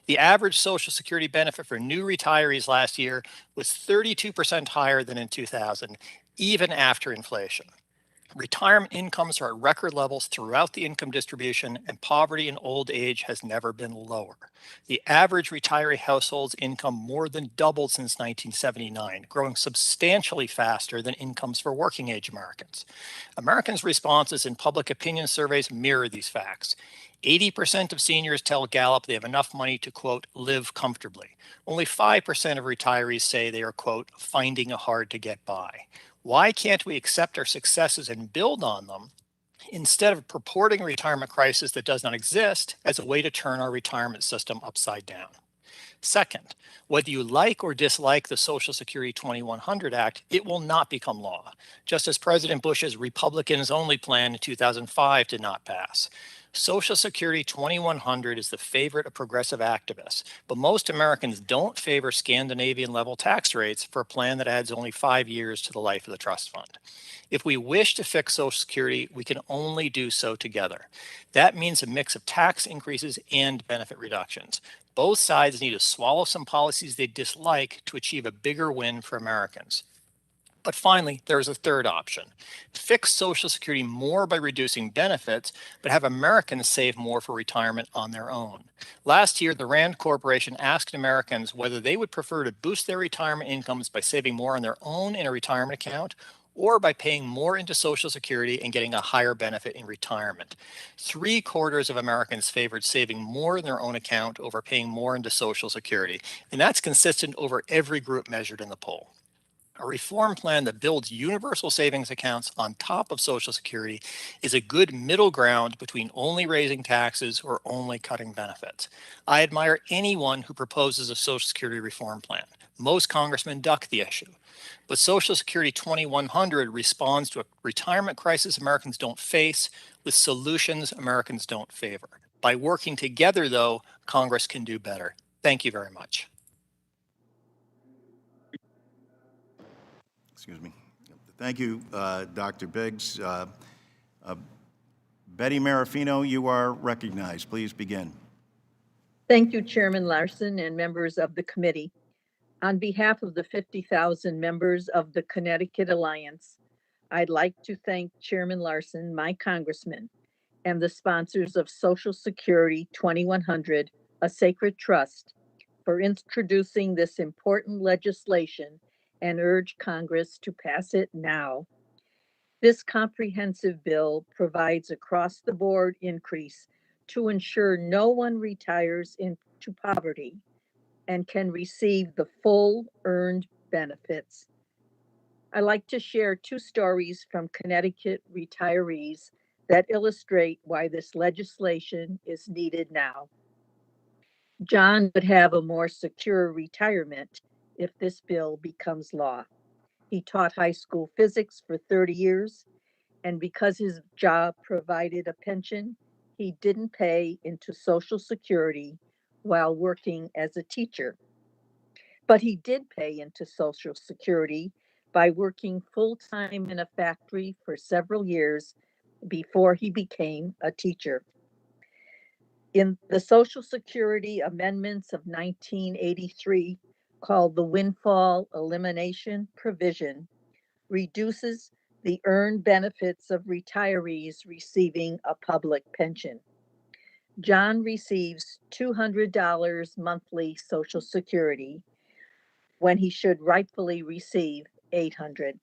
The average Social Security benefit for new retirees last year was 32% higher than in 2000, even after inflation. Retirement incomes are at record levels throughout the income distribution, and poverty in old age has never been lower. The average retiree household's income more than doubled since 1979, growing substantially faster than incomes for working age Americans. Americans' responses in public opinion surveys mirror these facts. 80% of seniors tell Gallup they have enough money to, quote, live comfortably. Only 5% of retirees say they are, quote, finding it hard to get by. Why can't we accept our successes and build on them instead of purporting a retirement crisis that does not exist as a way to turn our retirement system upside down? Second, whether you like or dislike the Social Security 2100 Act, it will not become law, just as President Bush's Republicans-only plan in 2005 did not pass. Social Security 2100 is the favorite of progressive activists, but most Americans don't favor Scandinavian-level tax rates for a plan that adds only 5 years to the life of the trust fund. If we wish to fix Social Security, we can only do so together. That means a mix of tax increases and benefit reductions. Both sides need to swallow some policies they dislike to achieve a bigger win for Americans. But finally, there is a third option. Fix Social Security more by reducing benefits, but have Americans save more for retirement on their own. Last year, the Rand Corporation asked Americans whether they would prefer to boost their retirement incomes by saving more on their own in a retirement account or by paying more into Social Security and getting a higher benefit in retirement. 3/4 of Americans favored saving more in their own account over paying more into Social Security, and that's consistent over every group measured in the poll. A reform plan that builds universal savings accounts on top of Social Security is a good middle ground between only raising taxes or only cutting benefits. I admire anyone who proposes a Social Security reform plan. Most congressmen duck the issue. But Social Security 2100 responds to a retirement crisis Americans don't face with solutions Americans don't favor. By working together, though, Congress can do better. Thank you very much. Excuse me. Thank you, Dr. Biggs. Betty Marafino, you are recognized. Please begin. Thank you, Chairman Larson and members of the committee. On behalf of the 50,000 members of the Connecticut Alliance, I'd like to thank Chairman Larson, my congressman, and the sponsors of Social Security 2100, a sacred trust, for introducing this important legislation and urge Congress to pass it now. This comprehensive bill provides across-the-board increase to ensure no one retires into poverty and can receive the full earned benefits. I like to share 2 stories from Connecticut retirees that illustrate why this legislation is needed now. John would have a more secure retirement if this bill becomes law. He taught high school physics for 30 years, and because his job provided a pension, he didn't pay into Social Security while working as a teacher. But he did pay into Social Security by working full-time in a factory for several years before he became a teacher. In the Social Security amendments of 1983, called the Windfall Elimination Provision, reduces the earned benefits of retirees receiving a public pension. John receives $200 monthly Social Security when he should rightfully receive $800.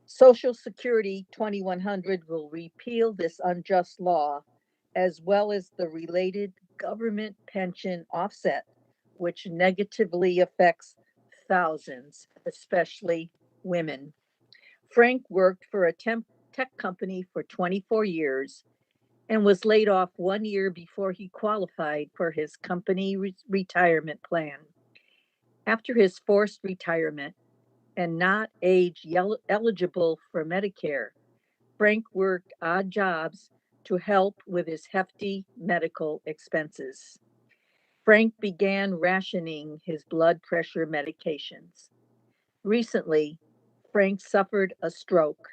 Social Security 2100 will repeal this unjust law, as well as the related government pension offset, which negatively affects thousands, especially women. Frank worked for a tech company for 24 years and was laid off 1 year before he qualified for his company retirement plan. After his forced retirement and not age eligible for Medicare, Frank worked odd jobs to help with his hefty medical expenses. Frank began rationing his blood pressure medications. Recently, Frank suffered a stroke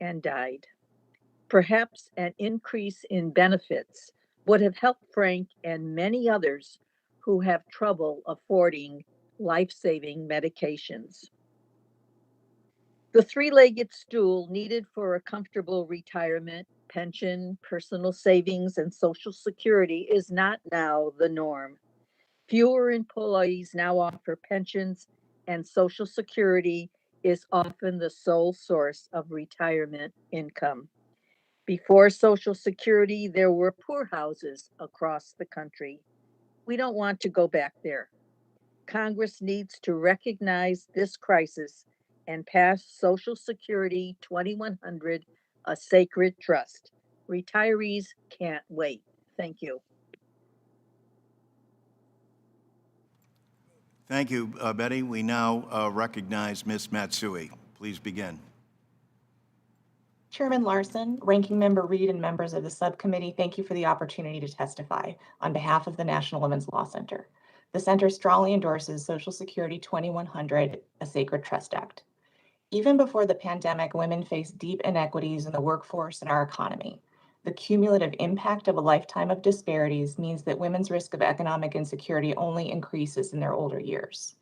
and died. Perhaps an increase in benefits would have helped Frank and many others who have trouble affording life-saving medications. The three-legged stool needed for a comfortable retirement, pension, personal savings, and Social Security is not now the norm. Fewer employees now offer pensions, and Social Security is often the sole source of retirement income. Before Social Security, there were poorhouses across the country. We don't want to go back there. Congress needs to recognize this crisis and pass Social Security 2100, a sacred trust. Retirees can't wait. Thank you. Thank you, Betty. We now recognize Ms. Matsui. Please begin. Chairman Larson, Ranking Member Reed, and members of the subcommittee, thank you for the opportunity to testify on behalf of the National Women's Law Center. The center strongly endorses Social Security 2100, a sacred trust act. Even before the pandemic, women faced deep inequities in the workforce and our economy. The cumulative impact of a lifetime of disparities means that women's risk of economic insecurity only increases in their older years.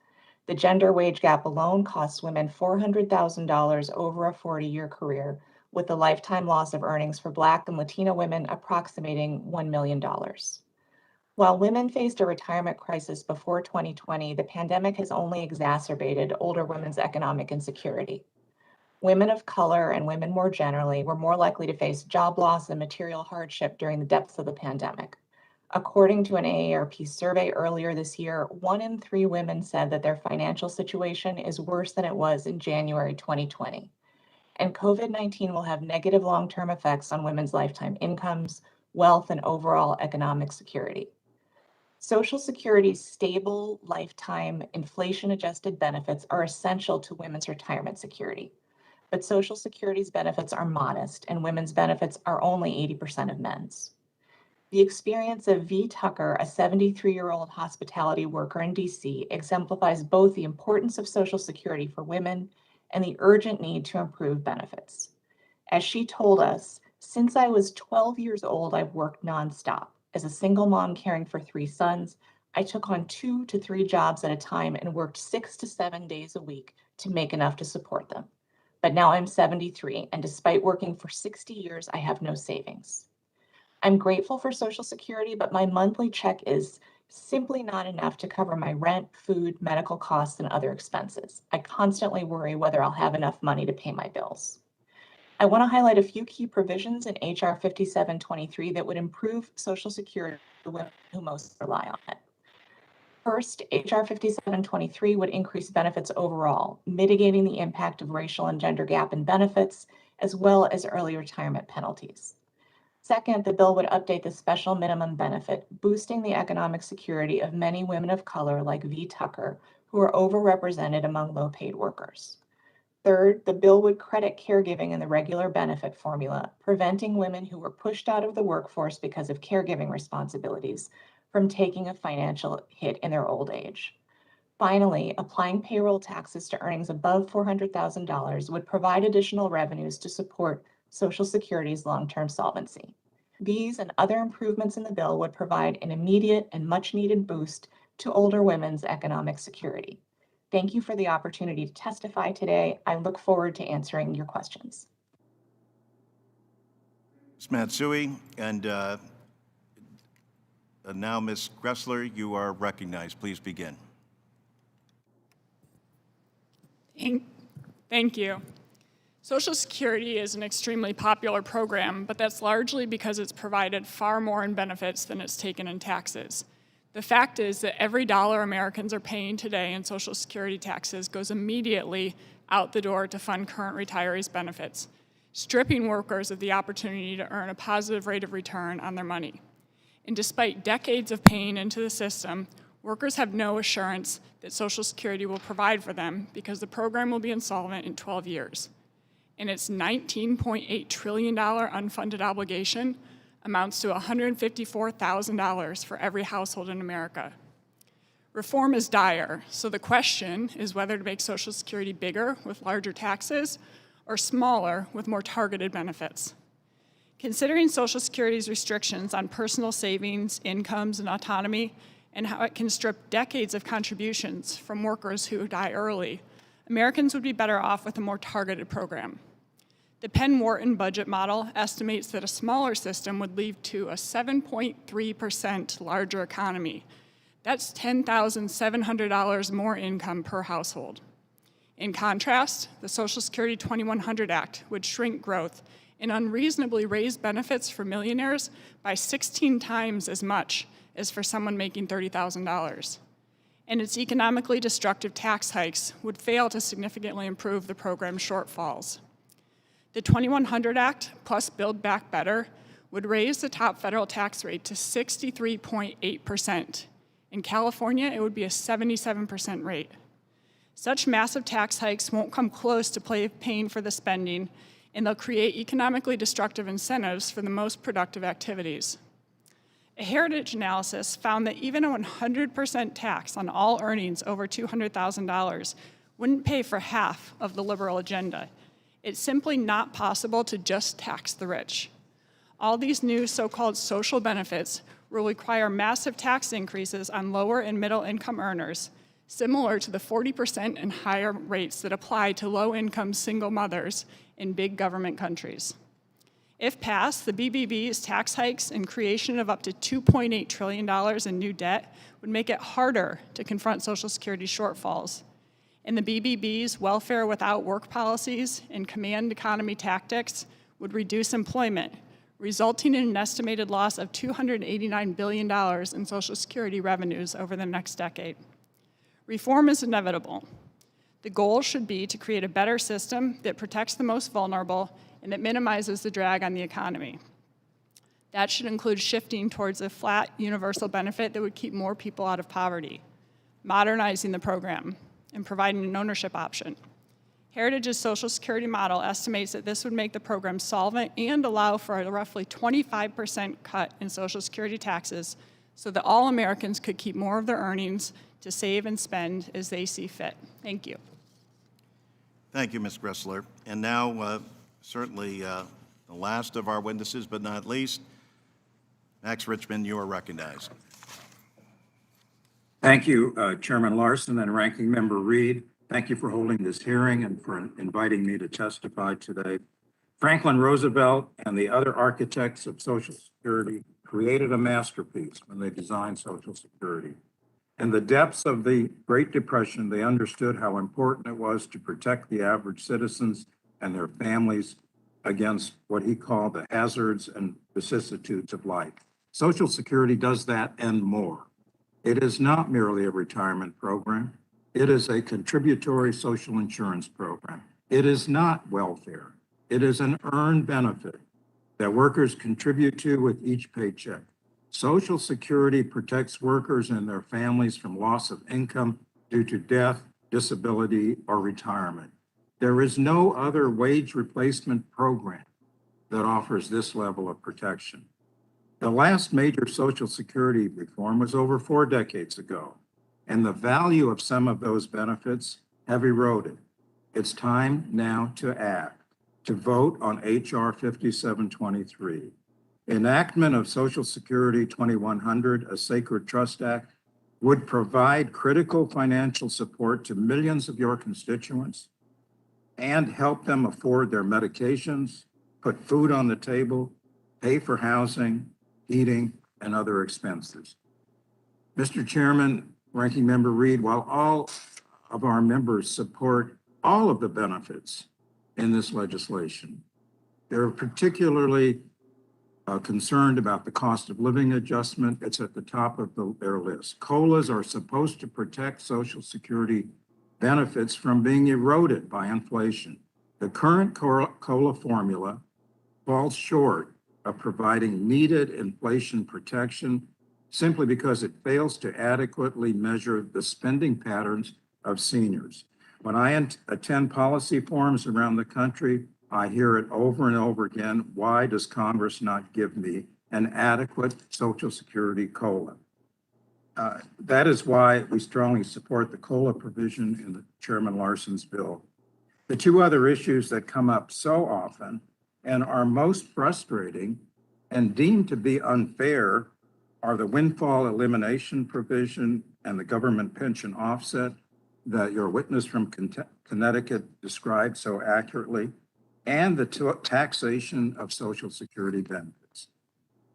The gender wage gap alone costs women $400,000 over a 40-year career, with the lifetime loss of earnings for Black and Latina women approximating $1 million. While women faced a retirement crisis before 2020, the pandemic has only exacerbated older women's economic insecurity. Women of color and women more generally were more likely to face job loss and material hardship during the depths of the pandemic. According to an AARP survey earlier this year, 1 in 3 women said that their financial situation is worse than it was in January 2020. And COVID-19 will have negative long-term effects on women's lifetime incomes, wealth, and overall economic security. Social Security's stable, lifetime, inflation-adjusted benefits are essential to women's retirement security. But Social Security's benefits are modest, and women's benefits are only 80% of men's. The experience of V. Tucker, a 73-year-old hospitality worker in DC, exemplifies both the importance of Social Security for women and the urgent need to improve benefits. As she told us, since I was 12 years old, I've worked nonstop. As a single mom caring for 3 sons, I took on 2 to 3 jobs at a time and worked 6 to 7 days a week to make enough to support them. But now I'm 73, and despite working for 60 years, I have no savings. I'm grateful for Social Security, but my monthly check is simply not enough to cover my rent, food, medical costs, and other expenses. I constantly worry whether I'll have enough money to pay my bills. I want to highlight a few key provisions in HR 5723 that would improve Social Security for women who most rely on it. First, HR 5723 would increase benefits overall, mitigating the impact of racial and gender gap in benefits, as well as early retirement penalties. Second, the bill would update the special minimum benefit, boosting the economic security of many women of color like V. Tucker, who are overrepresented among low-paid workers. Third, the bill would credit caregiving in the regular benefit formula, preventing women who were pushed out of the workforce because of caregiving responsibilities from taking a financial hit in their old age. Finally, applying payroll taxes to earnings above $400,000 would provide additional revenues to support Social Security's long-term solvency. These and other improvements in the bill would provide an immediate and much-needed boost to older women's economic security. Thank you for the opportunity to testify today. I look forward to answering your questions. Ms. Matsui, and now Ms. Gressler, you are recognized. Please begin. Thank you. Social Security is an extremely popular program, but that's largely because it's provided far more in benefits than it's taken in taxes. The fact is that every dollar Americans are paying today in Social Security taxes goes immediately out the door to fund current retirees' benefits, stripping workers of the opportunity to earn a positive rate of return on their money. And despite decades of paying into the system, workers have no assurance that Social Security will provide for them because the program will be insolvent in 12 years. And its $19.8 trillion unfunded obligation amounts to $154,000 for every household in America. Reform is dire, so the question is whether to make Social Security bigger with larger taxes or smaller with more targeted benefits. Considering Social Security's restrictions on personal savings, incomes, and autonomy, and how it can strip decades of contributions from workers who die early, Americans would be better off with a more targeted program. The Penn-Wharton budget model estimates that a smaller system would lead to a 7.3% larger economy. That's $10,700 more income per household. In contrast, the Social Security 2100 Act would shrink growth and unreasonably raise benefits for millionaires by 16 times as much as for someone making $30,000. And its economically destructive tax hikes would fail to significantly improve the program's shortfalls. The 2100 Act plus Build Back Better would raise the top federal tax rate to 63.8%. In California, it would be a 77% rate. Such massive tax hikes won't come close to paying for the spending, and they'll create economically destructive incentives for the most productive activities. A Heritage analysis found that even a 100% tax on all earnings over $200,000 wouldn't pay for half of the liberal agenda. It's simply not possible to just tax the rich. All these new so-called social benefits will require massive tax increases on lower and middle income earners, similar to the 40% and higher rates that apply to low-income single mothers in big government countries. If passed, the BBB's tax hikes and creation of up to $2.8 trillion in new debt would make it harder to confront Social Security shortfalls. And the BBB's welfare without work policies and command economy tactics would reduce employment, resulting in an estimated loss of $289 billion in Social Security revenues over the next decade. Reform is inevitable. The goal should be to create a better system that protects the most vulnerable and that minimizes the drag on the economy. That should include shifting towards a flat universal benefit that would keep more people out of poverty, modernizing the program, and providing an ownership option. Heritage's Social Security model estimates that this would make the program solvent and allow for a roughly 25% cut in Social Security taxes so that all Americans could keep more of their earnings to save and spend as they see fit. Thank you. Thank you, Ms. Gressler. And now, certainly the last of our witnesses, but not least, Max Richmond, you are recognized. Thank you, Chairman Larson and Ranking Member Reed. Thank you for holding this hearing and for inviting me to testify today. Franklin Roosevelt and the other architects of Social Security created a masterpiece when they designed Social Security. In the depths of the Great Depression, they understood how important it was to protect the average citizens and their families against what he called the hazards and vicissitudes of life. Social Security does that and more. It is not merely a retirement program. It is a contributory social insurance program. It is not welfare. It is an earned benefit that workers contribute to with each paycheck. Social Security protects workers and their families from loss of income due to death, disability, or retirement. There is no other wage replacement program that offers this level of protection. The last major Social Security reform was over 4 decades ago, and the value of some of those benefits have eroded. It's time now to act, to vote on H.R. 5723. Enactment of Social Security 2100, a Sacred Trust Act, would provide critical financial support to millions of your constituents and help them afford their medications, put food on the table, pay for housing, heating, and other expenses. Mr. Chairman, Ranking Member Reed, while all of our members support all of the benefits in this legislation, they're particularly concerned about the cost of living adjustment. It's at the top of their list. COLAs are supposed to protect Social Security benefits from being eroded by inflation. The current COLA formula falls short of providing needed inflation protection simply because it fails to adequately measure the spending patterns of seniors. When I attend policy forums around the country, I hear it over and over again. Why does Congress not give me an adequate Social Security COLA? That is why we strongly support the COLA provision in the Chairman Larson's bill. The two other issues that come up so often and are most frustrating and deemed to be unfair are the windfall elimination provision and the government pension offset that your witness from Connecticut described so accurately, and the taxation of Social Security benefits.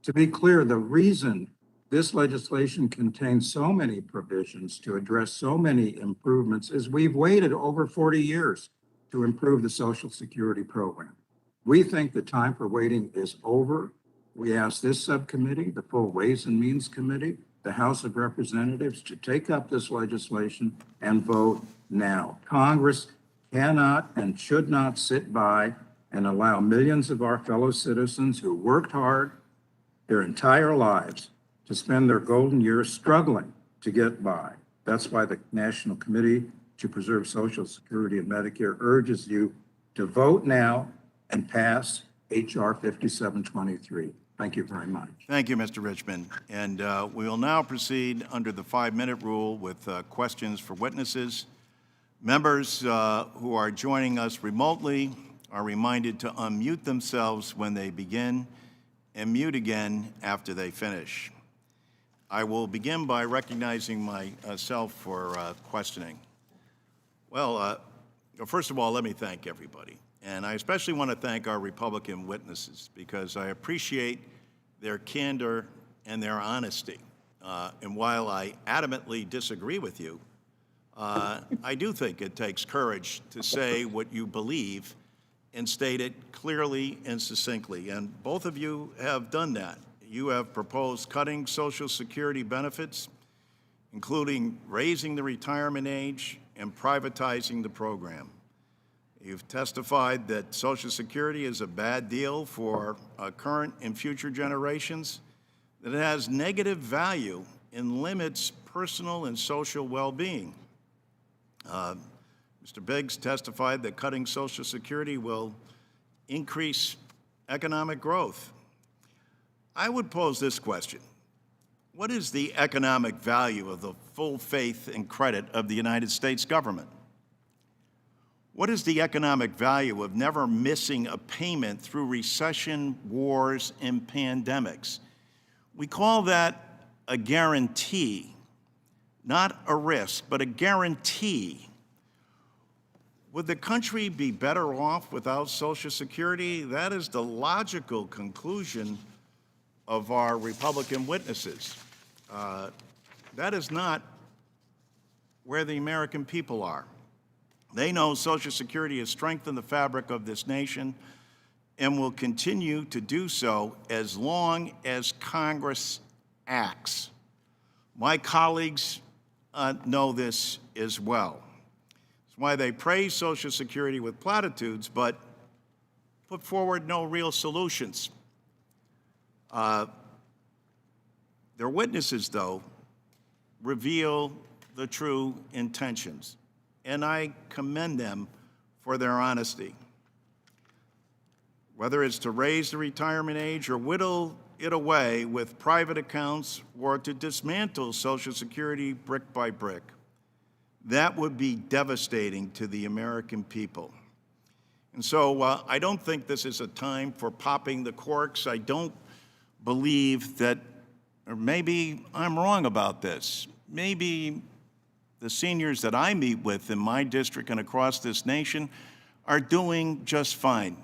To be clear, the reason this legislation contains so many provisions to address so many improvements is we've waited over 40 years to improve the Social Security program. We think the time for waiting is over. We ask this subcommittee, the full Ways and Means Committee, the House of Representatives to take up this legislation and vote now. Congress cannot and should not sit by and allow millions of our fellow citizens who worked hard their entire lives to spend their golden years struggling to get by. That's why the National Committee to Preserve Social Security and Medicare urges you to vote now and pass H.R. 5723. Thank you very much. Thank you, Mr. Richmond. And we will now proceed under the 5-minute rule with questions for witnesses. Members who are joining us remotely are reminded to unmute themselves when they begin and mute again after they finish. I will begin by recognizing myself for questioning. Well, first of all, let me thank everybody. And I especially want to thank our Republican witnesses because I appreciate their candor and their honesty. And while I adamantly disagree with you, I do think it takes courage to say what you believe and state it clearly and succinctly. And both of you have done that. You have proposed cutting Social Security benefits, including raising the retirement age and privatizing the program. You've testified that Social Security is a bad deal for current and future generations, that it has negative value and limits personal and social well-being. Mr. Biggs testified that cutting Social Security will increase economic growth. I would pose this question. What is the economic value of the full faith and credit of the United States government? What is the economic value of never missing a payment through recession, wars, and pandemics? We call that a guarantee, not a risk, but a guarantee. Would the country be better off without Social Security? That is the logical conclusion of our Republican witnesses. That is not where the American people are. They know Social Security has strengthened the fabric of this nation and will continue to do so as long as Congress acts. My colleagues know this as well. It's why they praise Social Security with platitudes, but put forward no real solutions. Their witnesses, though, reveal the true intentions, and I commend them for their honesty. Whether it's to raise the retirement age or whittle it away with private accounts or to dismantle Social Security brick by brick, that would be devastating to the American people. And so I don't think this is a time for popping the corks. I don't believe that, or maybe I'm wrong about this, maybe the seniors that I meet with in my district and across this nation are doing just fine.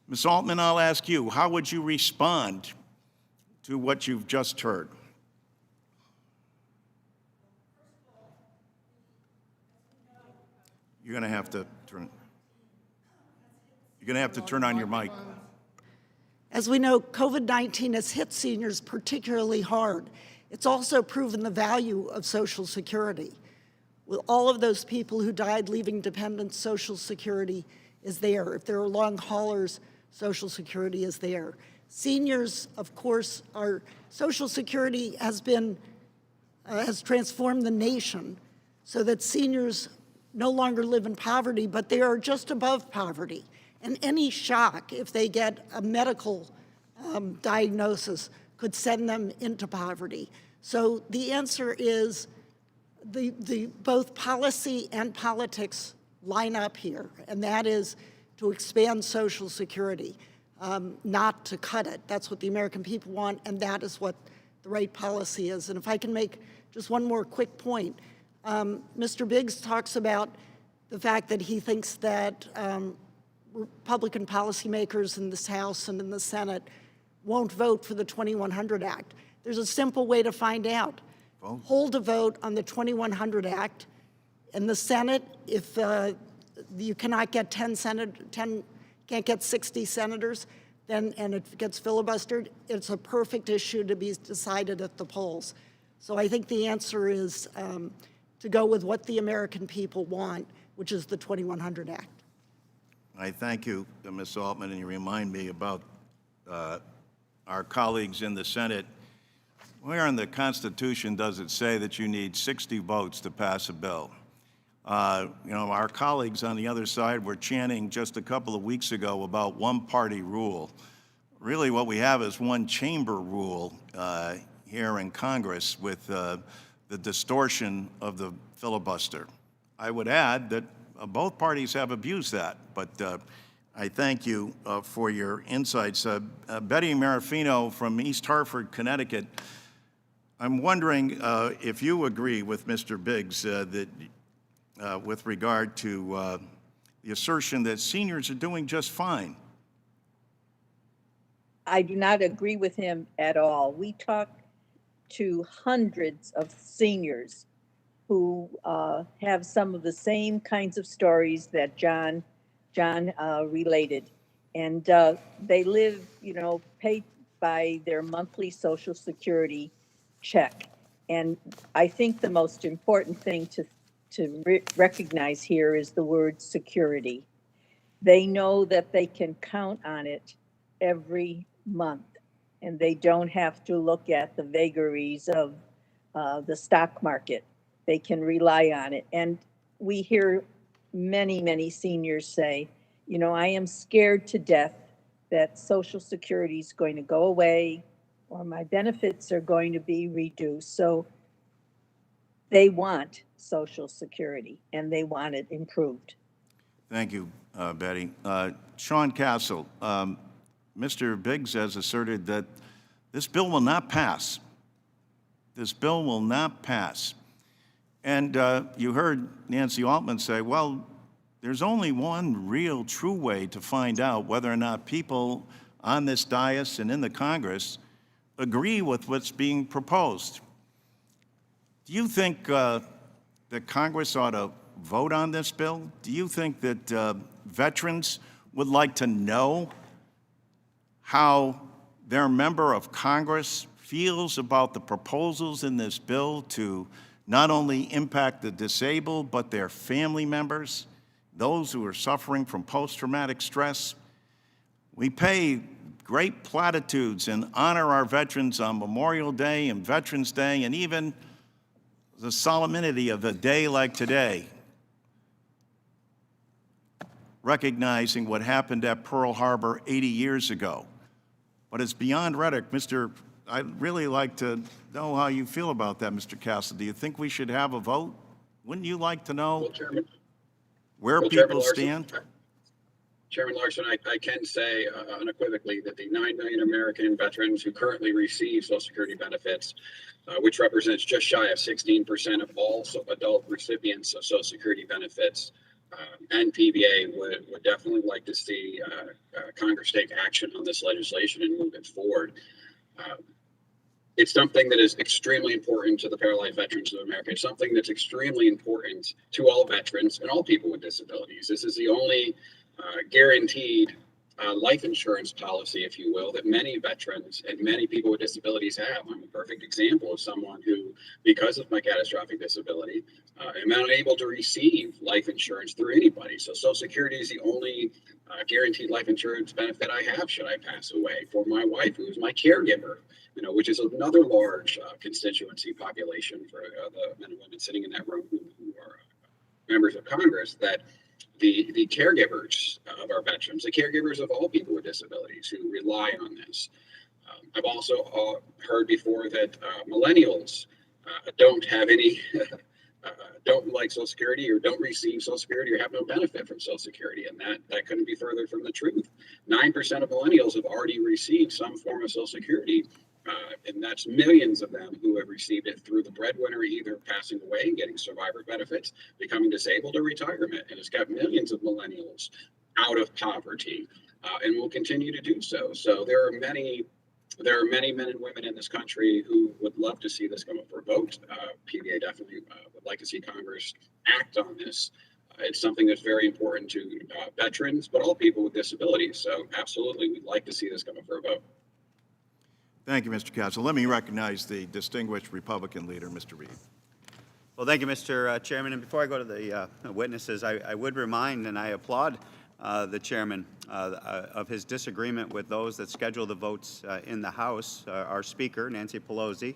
Ms. Altman, I'll ask you, how would you respond to what you've just heard? You're going to have to turn on your mic. As we know, COVID-19 has hit seniors particularly hard. It's also proven the value of Social Security. With all of those people who died leaving dependents, Social Security is there. If there are long haulers, Social Security is there. Seniors, of course, Social Security has transformed the nation so that seniors no longer live in poverty, but they are just above poverty. And any shock, if they get a medical diagnosis, could send them into poverty. So the answer is both policy and politics line up here, and that is to expand Social Security, not to cut it. That's what the American people want, and that is what the right policy is. And if I can make just one more quick point, Mr. Biggs talks about the fact that he thinks that Republican policymakers in this House and in the Senate won't vote for the 2100 Act. There's a simple way to find out. Hold a vote on the 2100 Act. In the Senate, if you cannot get 10 can't get 60 senators, then, and it gets filibustered, it's a perfect issue to be decided at the polls. So I think the answer is to go with what the American people want, which is the 2100 Act. I thank you, Ms. Altman, and you remind me about our colleagues in the Senate. Where in the Constitution does it say that you need 60 votes to pass a bill? Our colleagues on the other side were chanting just a couple of weeks ago about one-party rule. Really what we have is one chamber rule here in Congress with the distortion of the filibuster. I would add that both parties have abused that, but I thank you for your insights. Betty Marafino from East Hartford, Connecticut. I'm wondering if you agree with Mr. Biggs that with regard to the assertion that seniors are doing just fine. I do not agree with him at all. We talk to hundreds of seniors who have some of the same kinds of stories that John related. And they live, paid by their monthly Social Security check. And I think the most important thing to recognize here is the word security. They know that they can count on it every month, and they don't have to look at the vagaries of the stock market. They can rely on it. And we hear many, many seniors say, I am scared to death that Social Security is going to go away or my benefits are going to be reduced. So they want Social Security and they want it improved. Thank you, Betty. Sean Castle, Mr. Biggs has asserted that this bill will not pass. This bill will not pass. And you heard Nancy Altman say, well, there's only one real true way to find out whether or not people on this dais and in the Congress agree with what's being proposed. Do you think that Congress ought to vote on this bill? Do you think that veterans would like to know how their member of Congress feels about the proposals in this bill to not only impact the disabled, but their family members, those who are suffering from post-traumatic stress? We pay great platitudes and honor our veterans on Memorial Day and Veterans Day, and even the solemnity of a day like today, recognizing what happened at Pearl Harbor 80 years ago. But it's beyond rhetoric. I'd really like to know how you feel about that, Mr. Castle. Do you think we should have a vote? Wouldn't you like to know where people stand? Chairman Larson, I can say unequivocally that the 9 million American veterans who currently receive Social Security benefits, which represents just shy of 16% of all adult recipients of Social Security benefits, and PBA would definitely like to see Congress take action on this legislation and move it forward. It's something that is extremely important to the paralyzed veterans of America. It's something that's extremely important to all veterans and all people with disabilities. This is the only guaranteed life insurance policy, if you will, that many veterans and many people with disabilities have. I'm a perfect example of someone who, because of my catastrophic disability, am unable to receive life insurance through anybody. So Social Security is the only guaranteed life insurance benefit I have should I pass away. For my wife, who is my caregiver, which is another large constituency population for the men and women sitting in that room who are members of Congress, that the caregivers of our veterans, the caregivers of all people with disabilities who rely on this. I've also heard before that millennials don't have any, don't like Social Security or don't receive Social Security or have no benefit from Social Security. And that couldn't be further from the truth. 9% of millennials have already received some form of Social Security. And that's millions of them who have received it through the breadwinner either passing away and getting survivor benefits, becoming disabled, or retirement. And it's got millions of millennials out of poverty and will continue to do so. So there are many men and women in this country who would love to see this come up for a vote. PBA definitely would like to see Congress act on this. It's something that's very important to veterans, but all people with disabilities. So absolutely, we'd like to see this come up for a vote. Thank you, Mr. Castle. Let me recognize the distinguished Republican leader, Mr. Reed. Well, thank you, Mr. Chairman. And before I go to the witnesses, I would remind and I applaud the chairman of his disagreement with those that schedule the votes in the House, our Speaker, Nancy Pelosi,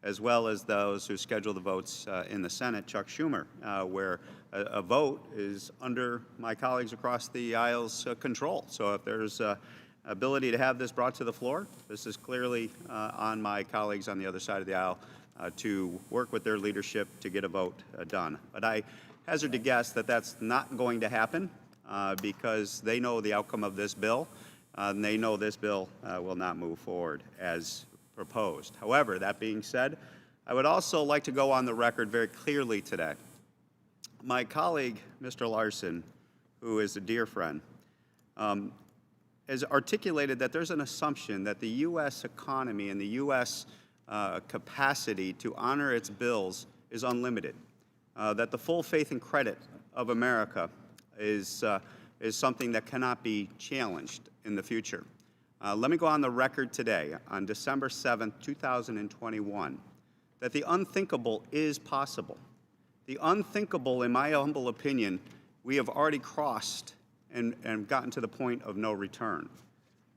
as well as those who schedule the votes in the Senate, Chuck Schumer, where a vote is under my colleagues across the aisle's control. So if there's ability to have this brought to the floor, this is clearly on my colleagues on the other side of the aisle to work with their leadership to get a vote done. But I hazard to guess that that's not going to happen because they know the outcome of this bill, and they know this bill will not move forward as proposed. However, that being said, I would also like to go on the record very clearly today. My colleague, Mr. Larson, who is a dear friend, has articulated that there's an assumption that the U.S. economy and the U.S. Capacity to honor its bills is unlimited, that the full faith and credit of America is something that cannot be challenged in the future. Let me go on the record today, on December 7th, 2021, that the unthinkable is possible. The unthinkable, in my humble opinion, we have already crossed and gotten to the point of no return.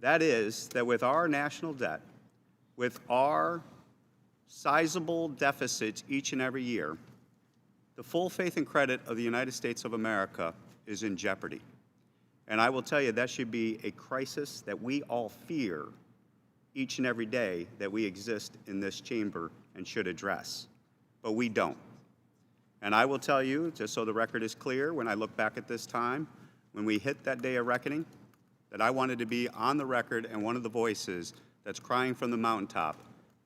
That is, that with our national debt, with our sizable deficits each and every year, the full faith and credit of the United States of America is in jeopardy. And I will tell you, that should be a crisis that we all fear each and every day that we exist in this chamber and should address. But we don't. And I will tell you, just so the record is clear, when I look back at this time, when we hit that day of reckoning, that I wanted to be on the record and one of the voices that's crying from the mountaintop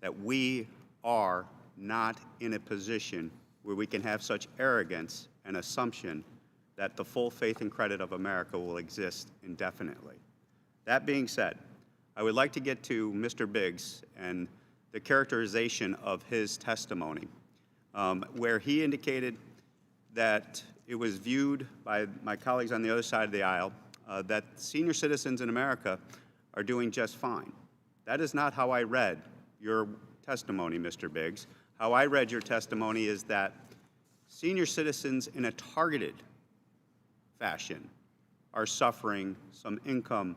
that we are not in a position where we can have such arrogance and assumption that the full faith and credit of America will exist indefinitely. That being said, I would like to get to Mr. Biggs and the characterization of his testimony, where he indicated that it was viewed by my colleagues on the other side of the aisle that senior citizens in America are doing just fine. That is not how I read your testimony, Mr. Biggs. How I read your testimony is that senior citizens in a targeted fashion are suffering some income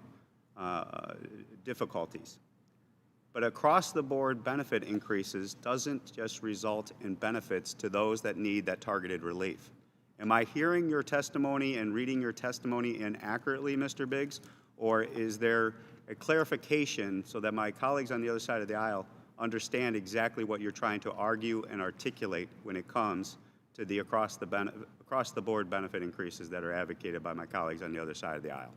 difficulties. But across-the-board benefit increases doesn't just result in benefits to those that need that targeted relief. Am I hearing your testimony and reading your testimony inaccurately, Mr. Biggs, or is there a clarification so that my colleagues on the other side of the aisle understand exactly what you're trying to argue and articulate when it comes to the across-the-board benefit increases that are advocated by my colleagues on the other side of the aisle?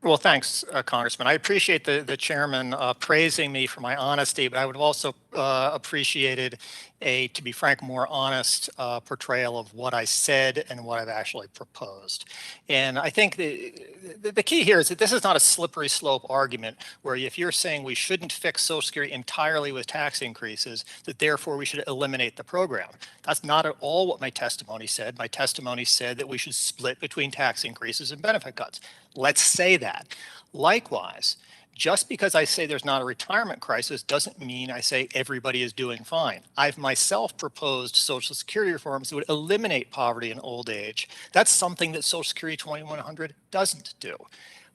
Well, thanks, Congressman. I appreciate the chairman praising me for my honesty, but I would have also appreciated to be frank, more honest portrayal of what I said and what I've actually proposed. And I think the key here is that this is not a slippery slope argument where if you're saying we shouldn't fix Social Security entirely with tax increases, that therefore we should eliminate the program. That's not at all what my testimony said. My testimony said that we should split between tax increases and benefit cuts. Let's say that. Likewise, just because I say there's not a retirement crisis doesn't mean I say everybody is doing fine. I've myself proposed Social Security reforms that would eliminate poverty in old age. That's something that Social Security 2100 doesn't do.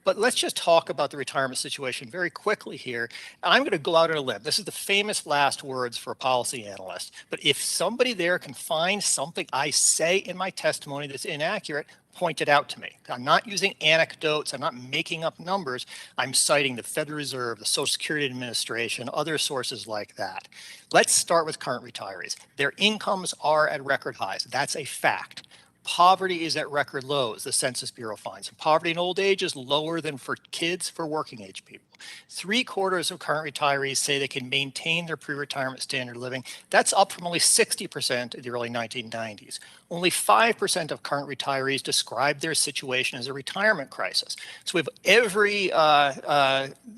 But let's just talk about the retirement situation very quickly here. I'm going to go out on a limb. This is the famous last words for a policy analyst. But if somebody there can find something I say in my testimony that's inaccurate, point it out to me. I'm not using anecdotes. I'm not making up numbers. I'm citing the Federal Reserve, the Social Security Administration, other sources like that. Let's start with current retirees. Their incomes are at record highs. That's a fact. Poverty is at record lows, the Census Bureau finds. Poverty in old age is lower than for kids, for working age people. 3/4 of current retirees say they can maintain their pre-retirement standard of living. That's up from only 60% in the early 1990s. Only 5% of current retirees describe their situation as a retirement crisis. So we have every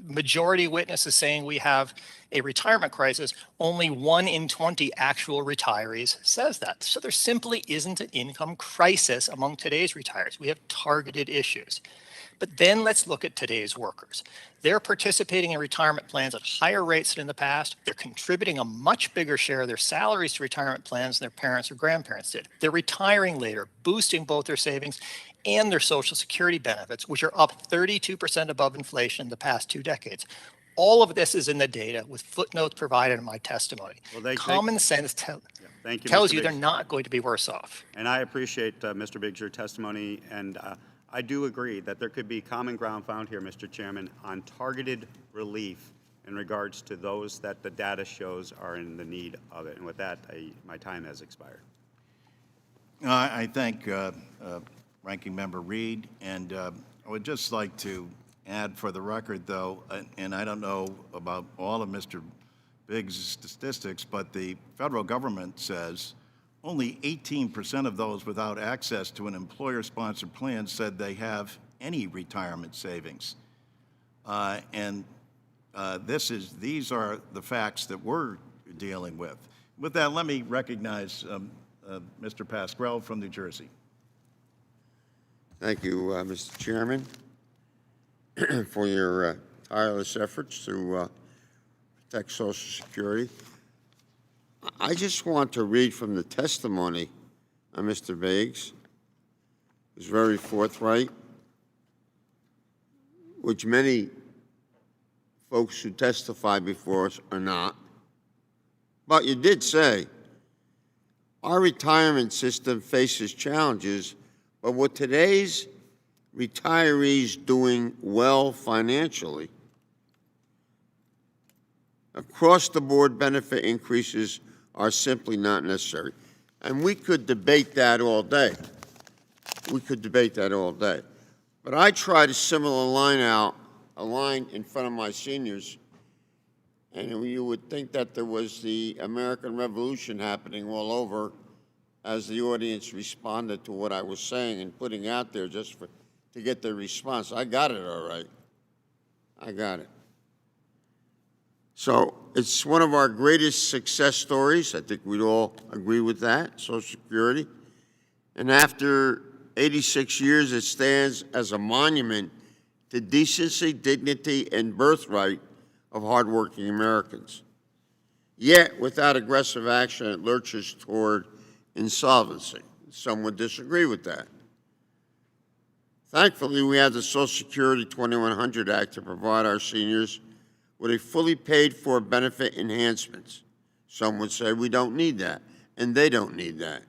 majority witness is saying we have a retirement crisis. Only 1 in 20 actual retirees says that. So there simply isn't an income crisis among today's retirees. We have targeted issues. But then let's look at today's workers. They're participating in retirement plans at higher rates than in the past. They're contributing a much bigger share of their salaries to retirement plans than their parents or grandparents did. They're retiring later, boosting both their savings and their Social Security benefits, which are up 32% above inflation in the past 2 decades. All of this is in the data with footnotes provided in my testimony. Common sense tells you they're not going to be worse off. And I appreciate, Mr. Biggs, your testimony, and I do agree that there could be common ground found here, Mr. Chairman, on targeted relief in regards to those that the data shows are in the need of it. And with that, my time has expired. I thank Ranking Member Reed, and I would just like to add for the record, though, and I don't know about all of Mr. Biggs' statistics, but the federal government says only 18% of those without access to an employer-sponsored plan said they have any retirement savings. These are the facts that we're dealing with. With that, let me recognize Mr. Pasquale from New Jersey. Thank you, Mr. Chairman, for your tireless efforts to protect Social Security. I just want to read from the testimony of Mr. Biggs. It was very forthright, which many folks who testify before us are not. But you did say, our retirement system faces challenges, but with today's retirees doing well financially, across-the-board benefit increases are simply not necessary. And we could debate that all day. We could debate that all day. But I tried a similar a line in front of my seniors, and you would think that there was the American Revolution happening all over as the audience responded to what I was saying and putting out there just to get their response. I got it all right. I got it. So it's one of our greatest success stories. I think we'd all agree with that, Social Security. And after 86 years, it stands as a monument to decency, dignity, and birthright of hardworking Americans. Yet, without aggressive action, it lurches toward insolvency. Some would disagree with that. Thankfully, we have the Social Security 2100 Act to provide our seniors with a fully paid-for benefit enhancements. Some would say we don't need that, and they don't need that.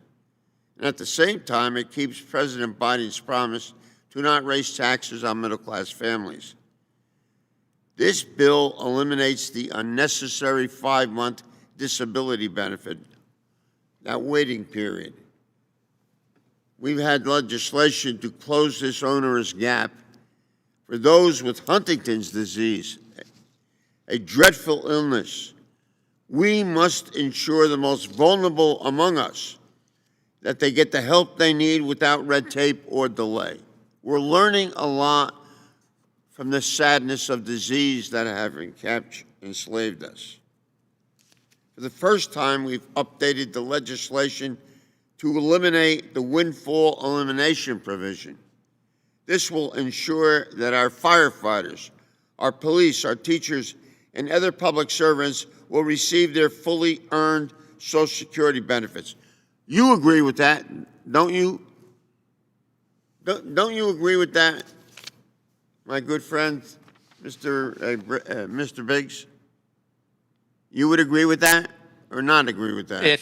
And at the same time, it keeps President Biden's promise to not raise taxes on middle-class families. This bill eliminates the unnecessary 5-month disability benefit, that waiting period. We've had legislation to close this onerous gap for those with Huntington's disease, a dreadful illness We must ensure the most vulnerable among us that they get the help they need without red tape or delay. We're learning a lot from the sadness of disease that have enslaved us. For the first time, we've updated the legislation to eliminate the windfall elimination provision. This will ensure that our firefighters, our police, our teachers, and other public servants will receive their fully earned Social Security benefits. You agree with that, don't you? Don't you agree with that, my good friend, Mr. Biggs? You would agree with that or not agree with that?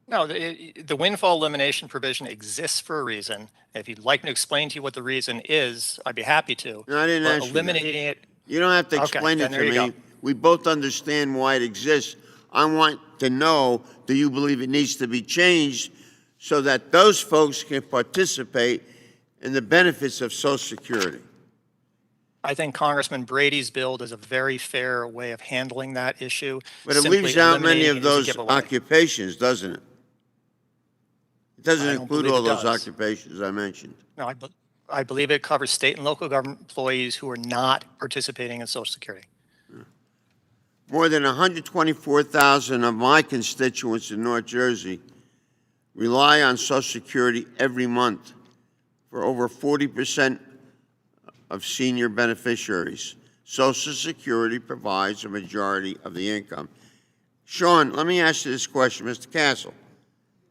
No, the windfall elimination provision exists for a reason. If you'd like me to explain to you what the reason is, I'd be happy to. No, I didn't But ask you that. eliminating it. You don't have to Okay, explain it then to there you me. go. We both understand why it exists. I want to know, do you believe it needs to be changed so that those folks can participate in the benefits of Social Security? I think Congressman Brady's bill is a very fair way of handling that issue. But it Simply leaves out many eliminating of it is a those giveaway. occupations, doesn't it? It doesn't I don't include believe all it those does. occupations I mentioned. No, I believe it covers state and local government employees who are not participating in Social Security. More than 124,000 of my constituents in North Jersey rely on Social Security every month for over 40% of senior beneficiaries. Social Security provides a majority of the income. Sean, let me ask you this question, Mr. Castle.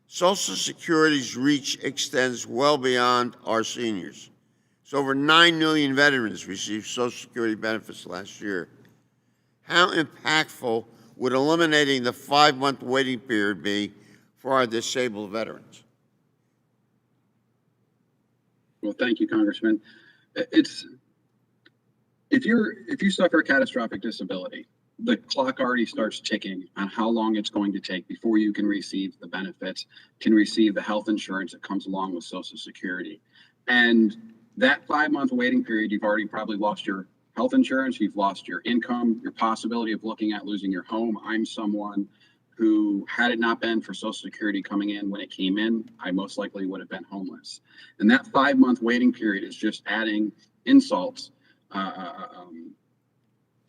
Social Security's reach extends well beyond our seniors. So over 9 million veterans received Social Security benefits last year. How impactful would eliminating the 5-month waiting period be for our disabled veterans? Well, thank you, Congressman. If you suffer a catastrophic disability, the clock already starts ticking on how long it's going to take before you can receive the benefits, can receive the health insurance that comes along with Social Security. And that 5-month waiting period, you've already probably lost your health insurance, you've lost your income, your possibility of looking at losing your home. I'm someone who, had it not been for Social Security coming in when it came in, I most likely would have been homeless. And that 5-month waiting period is just adding insults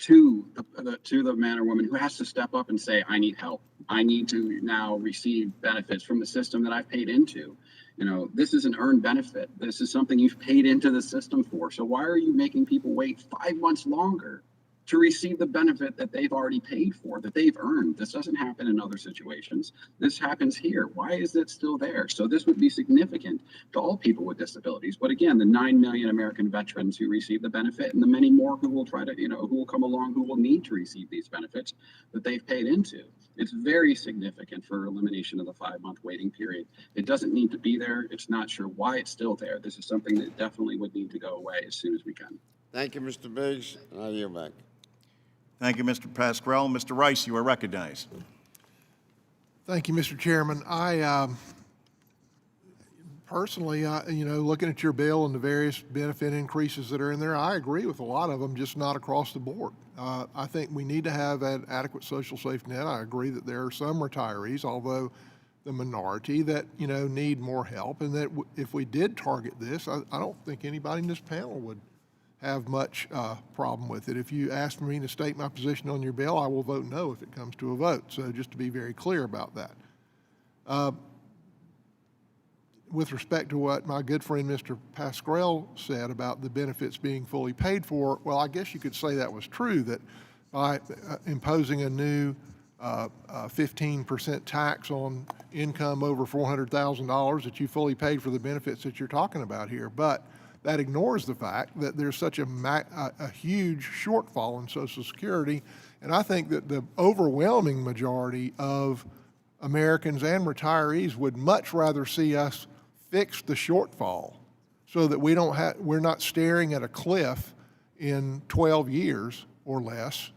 to the man or woman who has to step up and say, I need help. I need to now receive benefits from the system that I've paid into. You know, this is an earned benefit. This is something you've paid into the system for. So why are you making people wait 5 months longer to receive the benefit that they've already paid for, that they've earned? This doesn't happen in other situations. This happens here. Why is it still there? So this would be significant to all people with disabilities. But again, the 9 million American veterans who receive the benefit and the many more who will try to, who will come along, who will need to receive these benefits that they've paid into. It's very significant for elimination of the 5-month waiting period. It doesn't need to be there. It's not sure why it's still there. This is something that definitely would need to go away as soon as we can. Thank you, Mr. Biggs, and I'll yield back. Thank you, Mr. Pasquarello. Mr. Rice, you are recognized. Thank you, Mr. Chairman. I personally, looking at your bill and the various benefit increases that are in there, I agree with a lot of them, just not across the board. I think we need to have an adequate social safety net. I agree that there are some retirees, although the minority, that need more help, and that if we did target this, I don't think anybody in this panel would have much problem with it. If you ask me to state my position on your bill, I will vote no if it comes to a vote. So just to be very clear about that. With respect to what my good friend Mr. Pasquarello said about the benefits being fully paid for, well, I guess you could say that was true, that by imposing a new 15% tax on income over $400,000 that you fully paid for the benefits that you're talking about here. But that ignores the fact that there's such a huge shortfall in Social Security. And I think that the overwhelming majority of Americans and retirees would much rather see us fix the shortfall so that we're not staring at a cliff in 12 years or less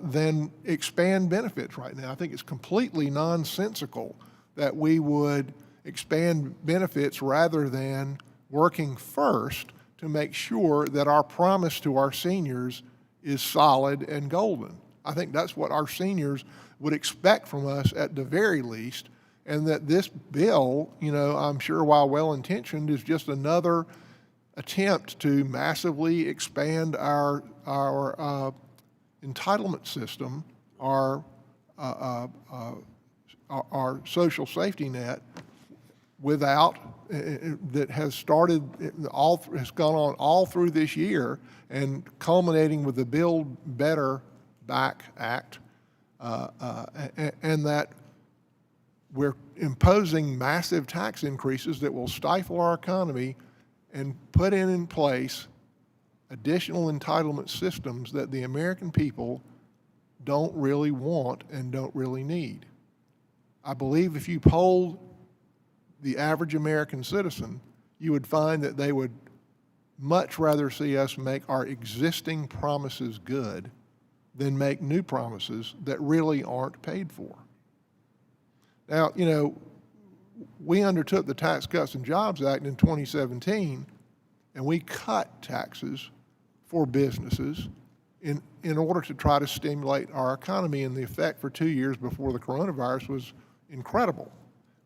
than expand benefits right now. I think it's completely nonsensical that we would expand benefits rather than working first to make sure that our promise to our seniors is solid and golden. I think that's what our seniors would expect from us at the very least. And that this bill, you know, I'm sure while well-intentioned, is just another attempt to massively expand our entitlement system, our social safety net, without that has started has gone on all through this year and culminating with the Build Better Back Act, and that we're imposing massive tax increases that will stifle our economy and put in place additional entitlement systems that the American people don't really want and don't really need. I believe if you polled the average American citizen, you would find that they would much rather see us make our existing promises good than make new promises that really aren't paid for. Now, you know, we undertook the Tax Cuts and Jobs Act in 2017, and we cut taxes for businesses in order to try to stimulate our economy, and the effect for 2 years before the coronavirus was incredible.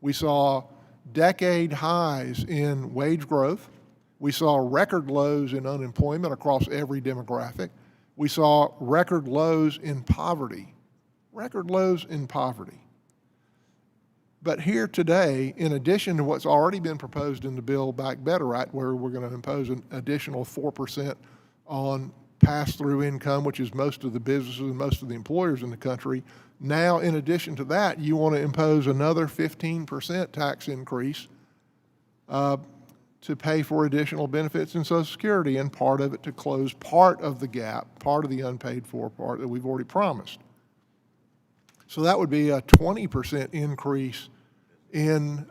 We saw decade highs in wage growth. We saw record lows in unemployment across every demographic. We saw record lows in poverty. Record lows in poverty. But here today, in addition to what's already been proposed in the Build Back Better Act, where we're going to impose an additional 4% on pass-through income, which is most of the businesses and most of the employers in the country, now in addition to that, you want to impose another 15% tax increase to pay for additional benefits in Social Security, and part of it to close part of the gap, part of the unpaid for part that we've already promised. So that would be a 20% increase in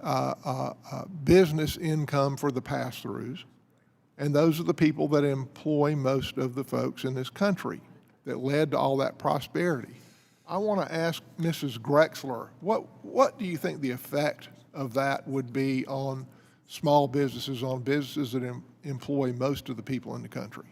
business income for the pass-throughs. And those are the people that employ most of the folks in this country that led to all that prosperity. I want to ask Mrs. Grexler, what do you think the effect of that would be on small businesses, on businesses that employ most of the people in the country?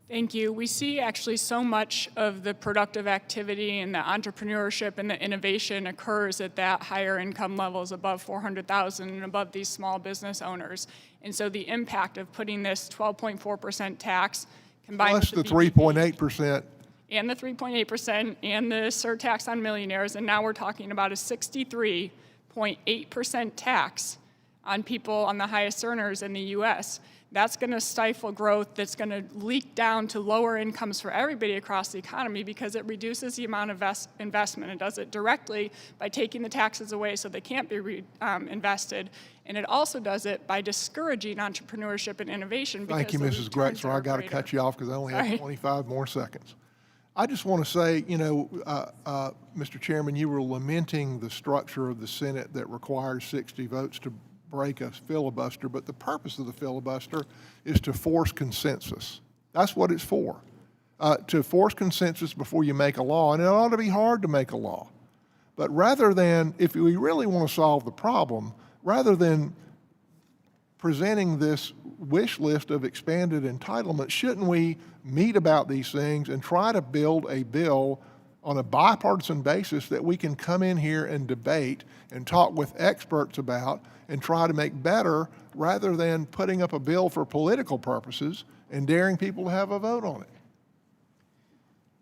Thank you. We see actually so much of the productive activity and the entrepreneurship and the innovation occurs at that higher income levels above 400,000 and above these small business owners. And so the impact of putting this 12.4% tax combined plus with the 3.8%. And the 3.8% and the surtax on millionaires, and now we're talking about a 63.8% tax on people, on the highest earners in the U.S. That's going to stifle growth, that's going to leak down to lower incomes for everybody across the economy because it reduces the amount of investment. It does it directly by taking the taxes away so they can't be invested. And it also does it by discouraging entrepreneurship and innovation. Thank you, Mrs. Grexler. I got to cut you off because I only have 25 more seconds. I just want to say, you know, Mr. Chairman, you were lamenting the structure of the Senate that requires 60 votes to break a filibuster, but the purpose of the filibuster is to force consensus. That's what it's for, to force consensus before you make a law, and it ought to be hard to make a law. But rather than, if we really want to solve the problem, rather than presenting this wish list of expanded entitlements, shouldn't we meet about these things and try to build a bill on a bipartisan basis that we can come in here and debate and talk with experts about and try to make better, rather than putting up a bill for political purposes and daring people to have a vote on it?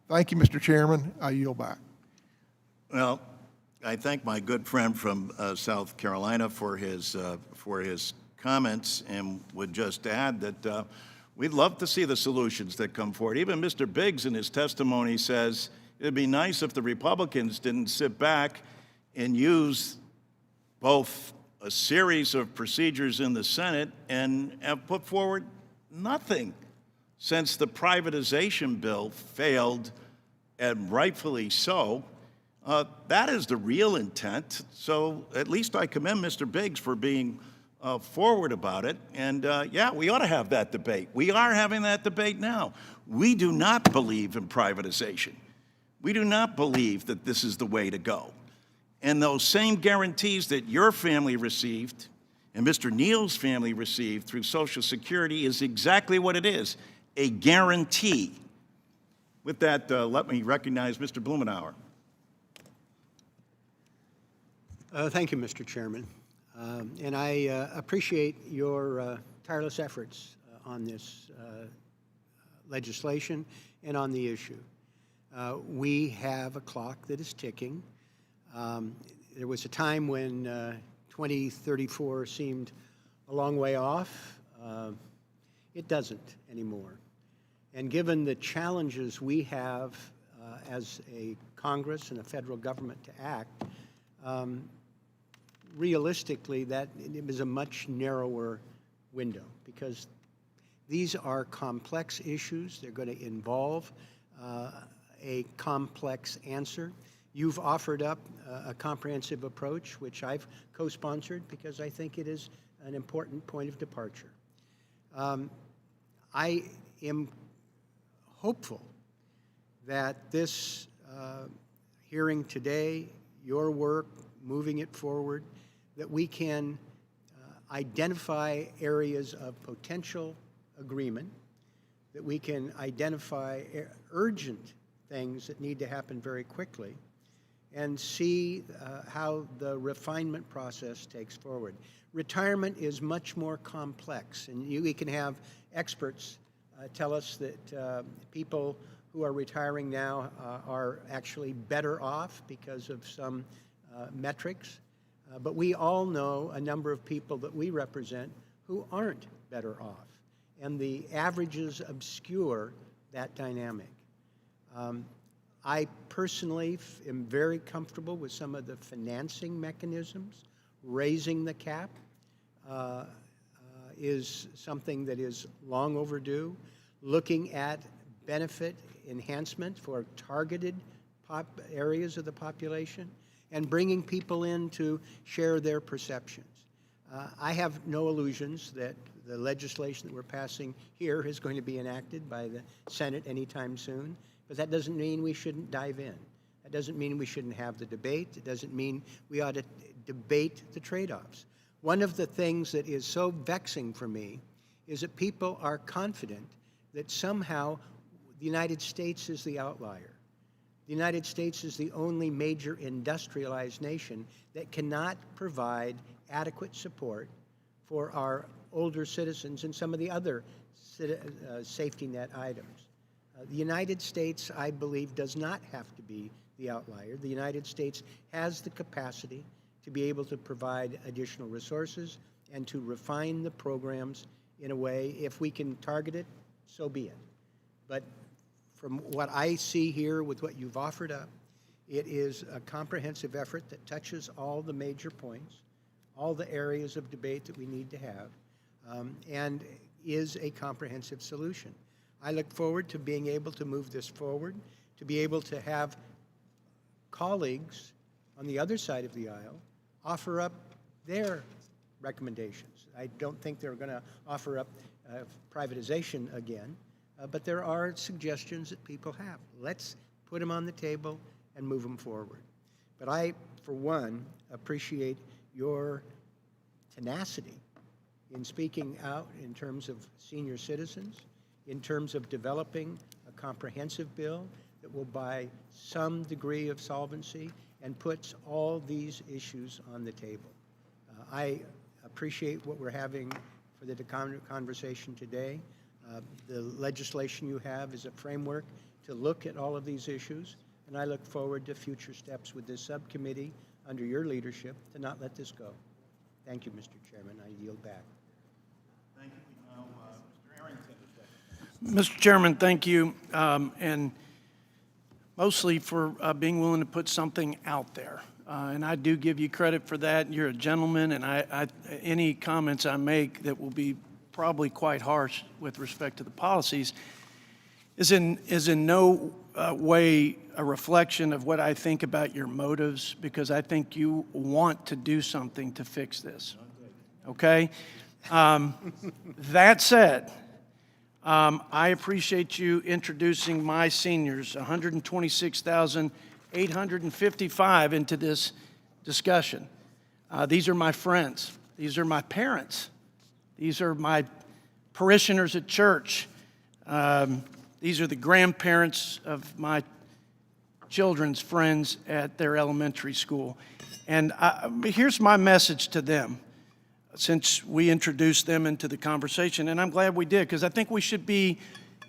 Thank you, Mr. Chairman. I yield back. Well, I thank my good friend from South Carolina for his comments, and would just add that we'd love to see the solutions that come forward. Even Mr. Biggs in his testimony says it'd be nice if the Republicans didn't sit back and use both a series of procedures in the Senate and have put forward nothing since the privatization bill failed, and rightfully so. That is the real intent. So at least I commend Mr. Biggs for being forward about it. And yeah, we ought to have that debate. We are having that debate now. We do not believe in privatization. We do not believe that this is the way to go. And those same guarantees that your family received and Mr. Neal's family received through Social Security is exactly what it is, a guarantee. With that, let me recognize Mr. Blumenauer. Thank you, Mr. Chairman. And I appreciate your tireless efforts on this legislation and on the issue. We have a clock that is ticking. There was a time when 2034 seemed a long way off. It doesn't anymore. And given the challenges we have as a Congress and a federal government to act, realistically, that it was a much narrower window because these are complex issues. They're going to involve a complex answer. You've offered up a comprehensive approach, which I've co-sponsored because I think it is an important point of departure. I am hopeful that this hearing today, your work, moving it forward, that we can identify areas of potential agreement, that we can identify urgent things that need to happen very quickly, and see how the refinement process takes forward. Retirement is much more complex, and we can have experts tell us that people who are retiring now are actually better off because of some metrics. But we all know a number of people that we represent who aren't better off. And the averages obscure that dynamic. I personally am very comfortable with some of the financing mechanisms. Raising the cap is something that is long overdue. Looking at benefit enhancement for targeted areas of the population and bringing people in to share their perceptions. I have no illusions that the legislation that we're passing here is going to be enacted by the Senate anytime soon, but that doesn't mean we shouldn't dive in. That doesn't mean we shouldn't have the debate. It doesn't mean we ought to debate the trade-offs. One of the things that is so vexing for me is that people are confident that somehow the United States is the outlier. The United States is the only major industrialized nation that cannot provide adequate support for our older citizens and some of the other safety net items. The United States, I believe, does not have to be the outlier. The United States has the capacity to be able to provide additional resources and to refine the programs in a way, if we can target it, so be it. But from what I see here with what you've offered up, it is a comprehensive effort that touches all the major points, all the areas of debate that we need to have, and is a comprehensive solution. I look forward to being able to move this forward, to be able to have colleagues on the other side of the aisle offer up their recommendations. I don't think they're going to offer up privatization again, but there are suggestions that people have. Let's put them on the table and move them forward. But I, for one, appreciate your tenacity in speaking out in terms of senior citizens, in terms of developing a comprehensive bill that will buy some degree of solvency and puts all these issues on the table. I appreciate what we're having for the conversation today. The legislation you have is a framework to look at all of these issues, and I look forward to future steps with this subcommittee under your leadership to not let this go. Thank you, Mr. Chairman. I yield back. Thank you. Now, Mr. Arrington. Mr. Chairman, thank you, and mostly for being willing to put something out there. And I do give you credit for that. You're a gentleman, and any comments I make that will be probably quite harsh with respect to the policies is in no way a reflection of what I think about your motives, because I think you want to do something to fix this. Okay? That said, I appreciate you introducing my seniors, 126,855, into this discussion. These are my friends. These are my parents. These are my parishioners at church. These are the grandparents of my children's friends at their elementary school. And here's my message to them, since we introduced them into the conversation, and I'm glad we did, because I think we should be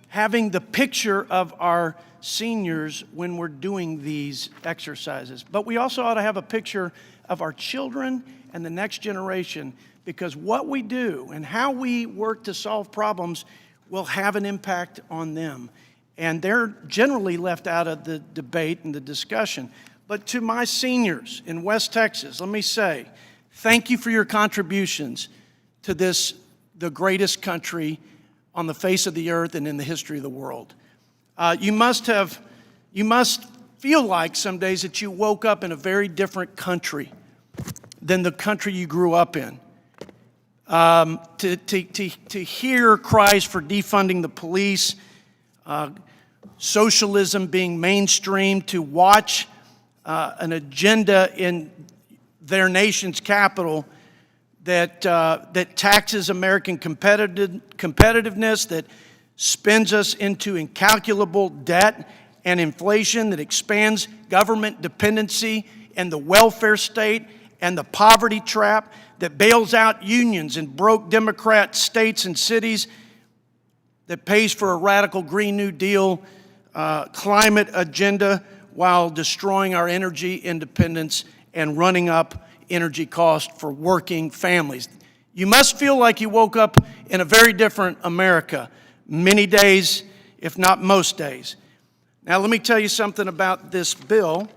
having the picture of our seniors when we're doing these exercises. But we also ought to have a picture of our children and the next generation, because what we do and how we work to solve problems will have an impact on them. And they're generally left out of the debate and the discussion. But to my seniors in West Texas, let me say, thank you for your contributions to this, the greatest country on the face of the earth and in the history of the world. You must feel like some days that you woke up in a very different country than the country you grew up in. To hear cries for defunding the police, socialism being mainstreamed, to watch an agenda in their nation's capital that taxes American competitiveness, that spins us into incalculable debt and inflation, that expands government dependency and the welfare state and the poverty trap, that bails out unions and broke Democrat states and cities, that pays for a radical Green New Deal climate agenda while destroying our energy independence and running up energy costs for working families. You must feel like you woke up in a very different America, many days, if not most days. Now, let me tell you something about this bill.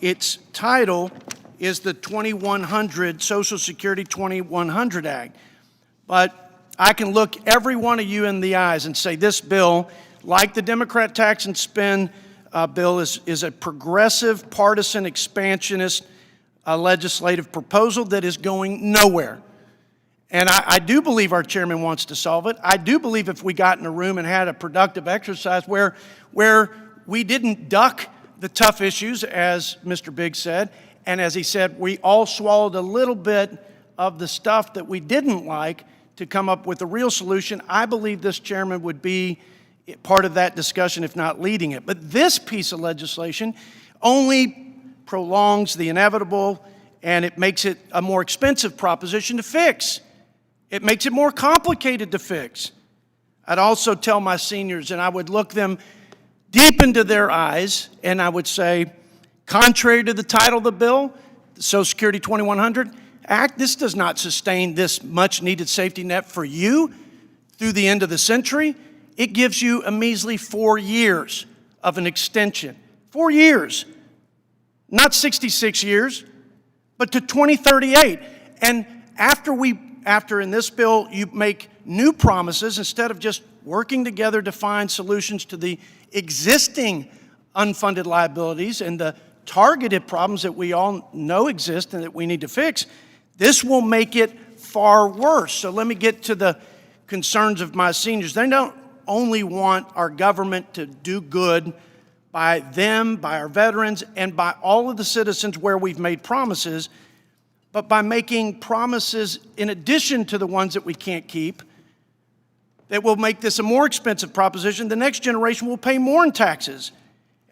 Its title is the 2100 Social Security 2100 Act. But I can look every one of you in the eyes and say this bill, like the Democrat tax and spend bill, is a progressive, partisan, expansionist legislative proposal that is going nowhere. And I do believe our chairman wants to solve it. I do believe if we got in a room and had a productive exercise where we didn't duck the tough issues, as Mr. Biggs said, and as he said, we all swallowed a little bit of the stuff that we didn't like to come up with a real solution, I believe this chairman would be part of that discussion, if not leading it. But this piece of legislation only prolongs the inevitable, and it makes it a more expensive proposition to fix. It makes it more complicated to fix. I'd also tell my seniors, and I would look them deep into their eyes, and I would say, contrary to the title of the bill, the Social Security 2100 Act, this does not sustain this much-needed safety net for you through the end of the century. It gives you a measly 4 years of an extension. 4 years. Not 66 years, but to 2038. And after in this bill you make new promises, instead of just working together to find solutions to the existing unfunded liabilities and the targeted problems that we all know exist and that we need to fix, this will make it far worse. So let me get to the concerns of my seniors. They don't only want our government to do good by them, by our veterans, and by all of the citizens where we've made promises, but by making promises in addition to the ones that we can't keep, that will make this a more expensive proposition. The next generation will pay more in taxes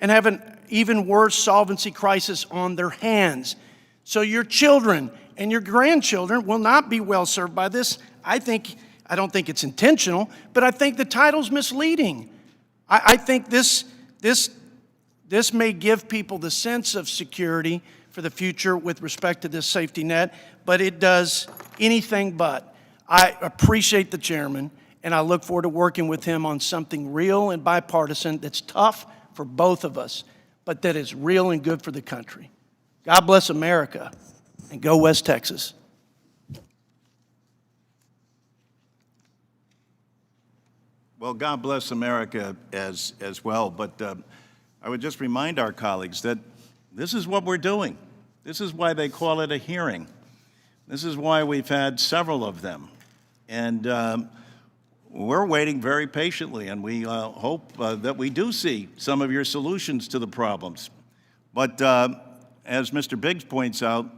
and have an even worse solvency crisis on their hands. So your children and your grandchildren will not be well served by this. I don't think it's intentional, but I think the title's misleading. I think this may give people the sense of security for the future with respect to this safety net, but it does anything but. I appreciate the chairman, and I look forward to working with him on something real and bipartisan that's tough for both of us, but that is real and good for the country. God bless America, and go West Texas. Well, God bless America as well, but I would just remind our colleagues that this is what we're doing. This is why they call it a hearing. This is why we've had several of them. And we're waiting very patiently, and we hope that we do see some of your solutions to the problems. But as Mr. Biggs points out,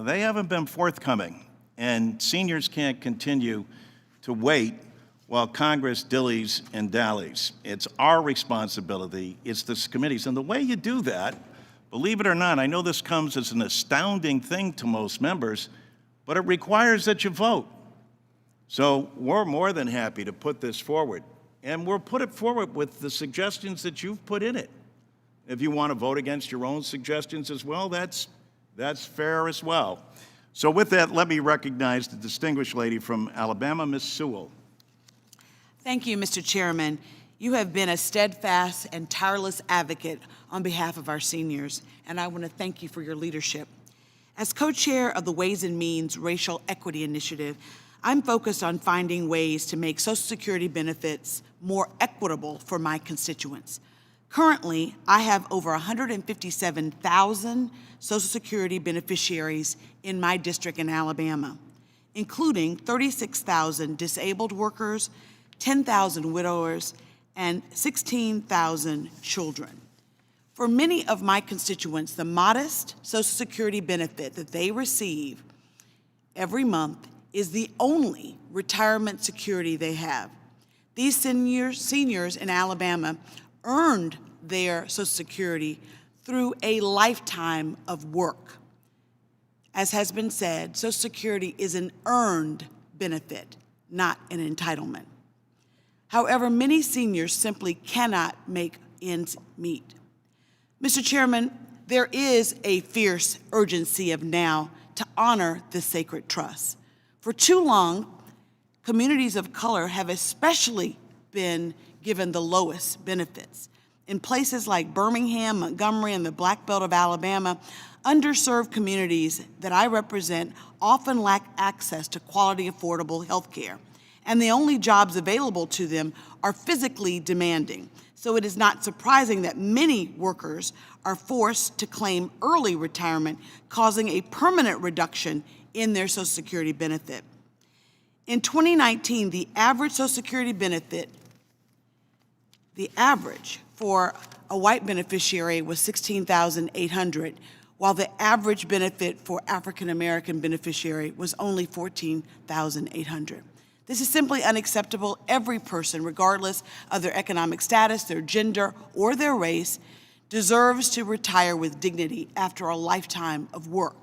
they haven't been forthcoming, and seniors can't continue to wait while Congress dillies and dallies. It's our responsibility, it's this committee's. And the way you do that, believe it or not, I know this comes as an astounding thing to most members, but it requires that you vote. So we're more than happy to put this forward. And we'll put it forward with the suggestions that you've put in it. If you want to vote against your own suggestions as well, that's fair as well. So with that, let me recognize the distinguished lady from Alabama, Ms. Sewell. Thank you, Mr. Chairman. You have been a steadfast and tireless advocate on behalf of our seniors, and I want to thank you for your leadership. As co-chair of the Ways and Means Racial Equity Initiative, I'm focused on finding ways to make Social Security benefits more equitable for my constituents. Currently, I have over 157,000 Social Security beneficiaries in my district in Alabama, including 36,000 disabled workers, 10,000 widowers, and 16,000 children. For many of my constituents, the modest Social Security benefit that they receive every month is the only retirement security they have. These seniors in Alabama earned their Social Security through a lifetime of work. As has been said, Social Security is an earned benefit, not an entitlement. However, many seniors simply cannot make ends meet. Mr. Chairman, there is a fierce urgency of now to honor this sacred trust. For too long, communities of color have especially been given the lowest benefits. In places like Birmingham, Montgomery, and the Black Belt of Alabama, underserved communities that I represent often lack access to quality, affordable health care, and the only jobs available to them are physically demanding. So it is not surprising that many workers are forced to claim early retirement, causing a permanent reduction in their Social Security benefit. In 2019, the average Social Security benefit, the average for a white beneficiary was $16,800, while the average benefit for African American beneficiary was only $14,800. This is simply unacceptable. Every person, regardless of their economic status, their gender, or their race, deserves to retire with dignity after a lifetime of work.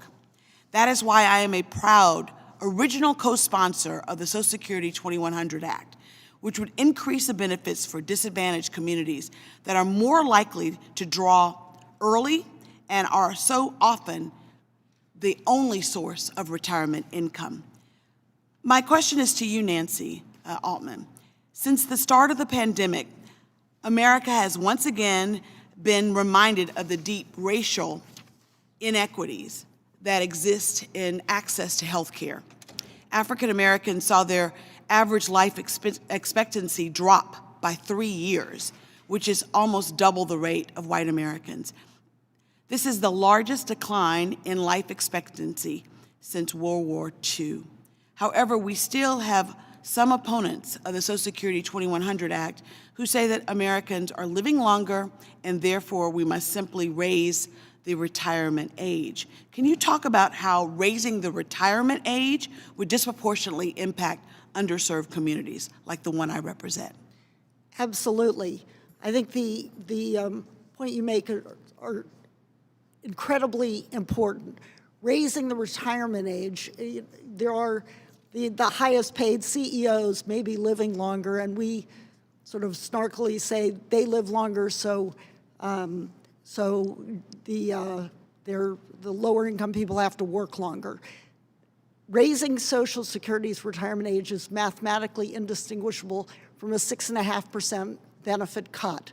That is why I am a proud original co-sponsor of the Social Security 2100 Act, which would increase the benefits for disadvantaged communities that are more likely to draw early and are so often the only source of retirement income. My question is to you, Nancy Altman. Since the start of the pandemic, America has once again been reminded of the deep racial inequities that exist in access to health care. African Americans saw their average life expectancy drop by 3 years, which is almost double the rate of white Americans. This is the largest decline in life expectancy since World War II. However, we still have some opponents of the Social Security 2100 Act who say that Americans are living longer and therefore we must simply raise the retirement age. Can you talk about how raising the retirement age would disproportionately impact underserved communities like the one I represent? Absolutely. I think the point you make are incredibly important. Raising the retirement age, there are the highest paid CEOs may be living longer, and we sort of snarkily say they live longer, so the lower income people have to work longer. Raising Social Security's retirement age is mathematically indistinguishable from a 6.5% benefit cut,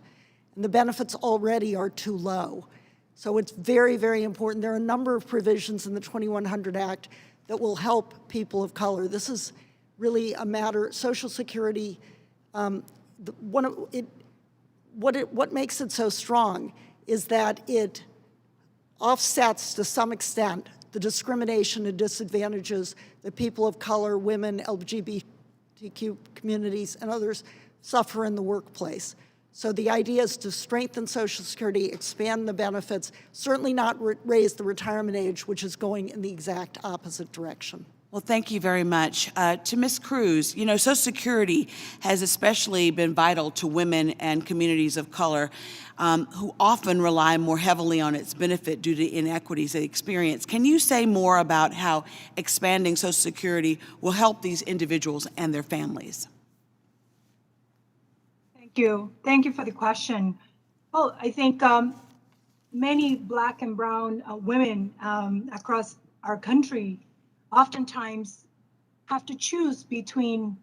and the benefits already are too low. So it's very, very important. There are a number of provisions in the 2100 Act that will help people of color. This is really a matter, Social Security, what makes it so strong is that it offsets to some extent the discrimination and disadvantages that people of color, women, LGBTQ communities, and others suffer in the workplace. So the idea is to strengthen Social Security, expand the benefits, certainly not raise the retirement age, which is going in the exact opposite direction. Well, thank you very much. To Ms. Cruz, you know, Social Security has especially been vital to women and communities of color who often rely more heavily on its benefit due to inequities they experience. Can you say more about how expanding Social Security will help these individuals and their families? Thank you. Thank you for the question. Well, I think many Black and Brown women across our country oftentimes have to choose between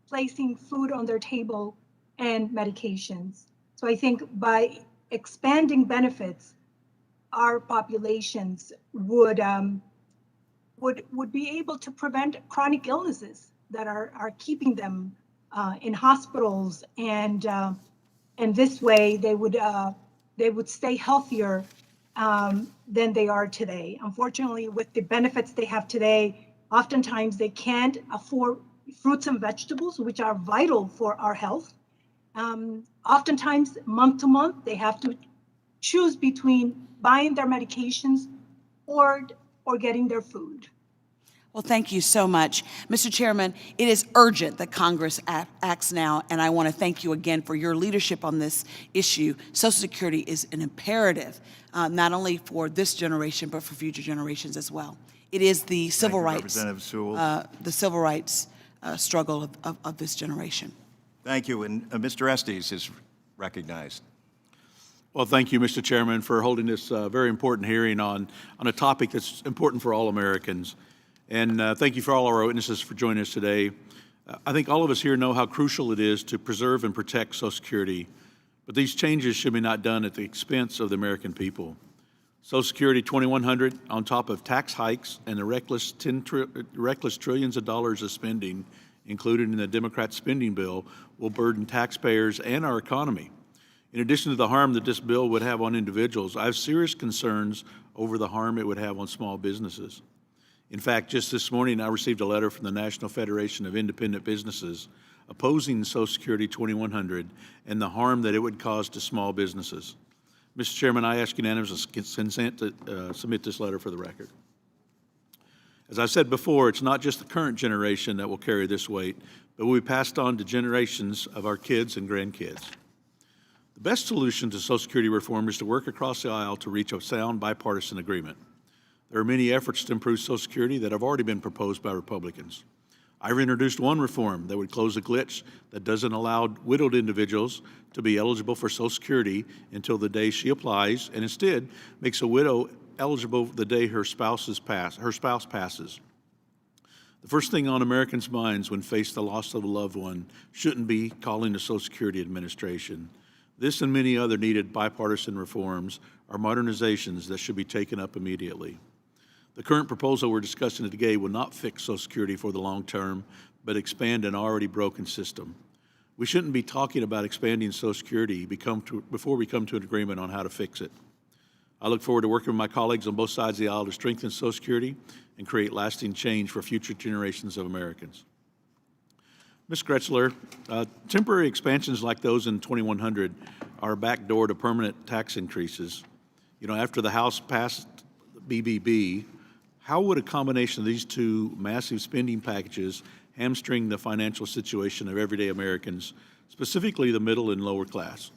placing food on their table and medications. So I think by expanding benefits, our populations would be able to prevent chronic illnesses that are keeping them in hospitals, and this way they would stay healthier than they are today. Unfortunately, with the benefits they have today, oftentimes they can't afford fruits and vegetables, which are vital for our health. Oftentimes, month to month, they have to choose between buying their medications or getting their food. Well, thank you so much. Mr. Chairman, it is urgent that Congress acts now, and I want to thank you again for your leadership on this issue. Social Security is an imperative, not only for this generation, but for future generations as well. It is the civil rights, struggle of this generation. Thank you. And Mr. Estes is recognized. Well, thank you, Mr. Chairman, for holding this very important hearing on a topic that's important for all Americans. And thank you for all our witnesses for joining us today. I think all of us here know how crucial it is to preserve and protect Social Security, but these changes should be not done at the expense of the American people. Social Security 2100, on top of tax hikes and the reckless trillions of dollars of spending included in the Democrat spending bill, will burden taxpayers and our economy. In addition to the harm that this bill would have on individuals, I have serious concerns over the harm it would have on small businesses. In fact, just this morning, I received a letter from the National Federation of Independent Businesses opposing Social Security 2100 and the harm that it would cause to small businesses. Mr. Chairman, I ask unanimous consent to submit this letter for the record. As I said before, it's not just the current generation that will carry this weight, but will be passed on to generations of our kids and grandkids. The best solution to Social Security reform is to work across the aisle to reach a sound bipartisan agreement. There are many efforts to improve Social Security that have already been proposed by Republicans. I've introduced one reform that would close a glitch that doesn't allow widowed individuals to be eligible for Social Security until the day she applies, and instead makes a widow eligible the day her spouse passes. The first thing on Americans' minds when faced the loss of a loved one shouldn't be calling the Social Security Administration. This and many other needed bipartisan reforms are modernizations that should be taken up immediately. The current proposal we're discussing today will not fix Social Security for the long term, but expand an already broken system. We shouldn't be talking about expanding Social Security before we come to an agreement on how to fix it. I look forward to working with my colleagues on both sides of the aisle to strengthen Social Security and create lasting change for future generations of Americans. Ms. Gretzler, temporary expansions like those in 2100 are a backdoor to permanent tax increases. You know, after the House passed BBB, how would a combination of these two massive spending packages hamstring the financial situation of everyday Americans, specifically the middle and lower class?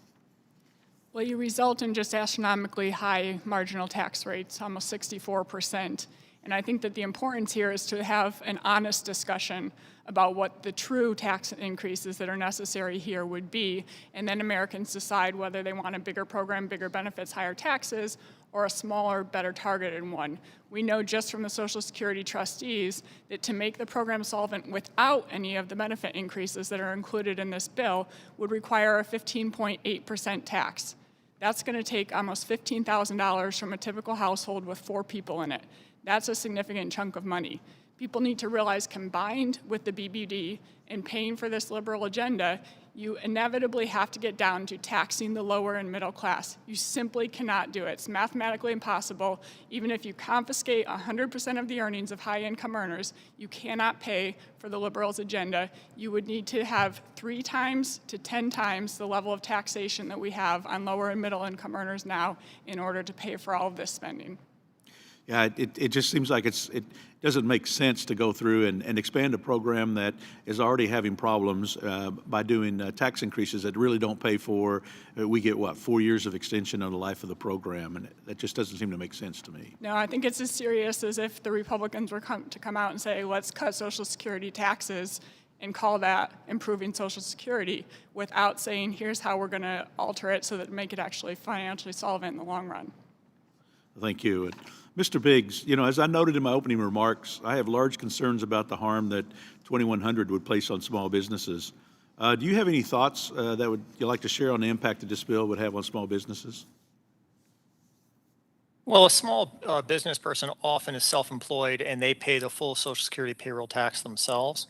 Well, you result in just astronomically high marginal tax rates, almost 64%. And I think that the importance here is to have an honest discussion about what the true tax increases that are necessary here would be, and then Americans decide whether they want a bigger program, bigger benefits, higher taxes, or a smaller, better targeted one. We know just from the Social Security trustees that to make the program solvent without any of the benefit increases that are included in this bill would require a 15.8% tax. That's going to take almost $15,000 from a typical household with 4 people in it. That's a significant chunk of money. People need to realize, combined with the BBD and paying for this liberal agenda, you inevitably have to get down to taxing the lower and middle class. You simply cannot do it. It's mathematically impossible. Even if you confiscate 100% of the earnings of high-income earners, you cannot pay for the liberals' agenda. You would need to have 3 times to 10 times the level of taxation that we have on lower and middle-income earners now in order to pay for all of this spending. Yeah, it just seems like it doesn't make sense to go through and expand a program that is already having problems by doing tax increases that really don't pay for. We get, what, 4 years of extension on the life of the program, and that just doesn't seem to make sense to me. No, I think it's as serious as if the Republicans were to come out and say, let's cut Social Security taxes and call that improving Social Security without saying, here's how we're going to alter it so that make it actually financially solvent in the long run. Thank you. And Mr. Biggs, you know, as I noted in my opening remarks, I have large concerns about the harm that 2100 would place on small businesses. Do you have any thoughts that you'd like to share on the impact that this bill would have on small businesses? Well, a small business person often is self-employed and they pay the full Social Security payroll tax themselves.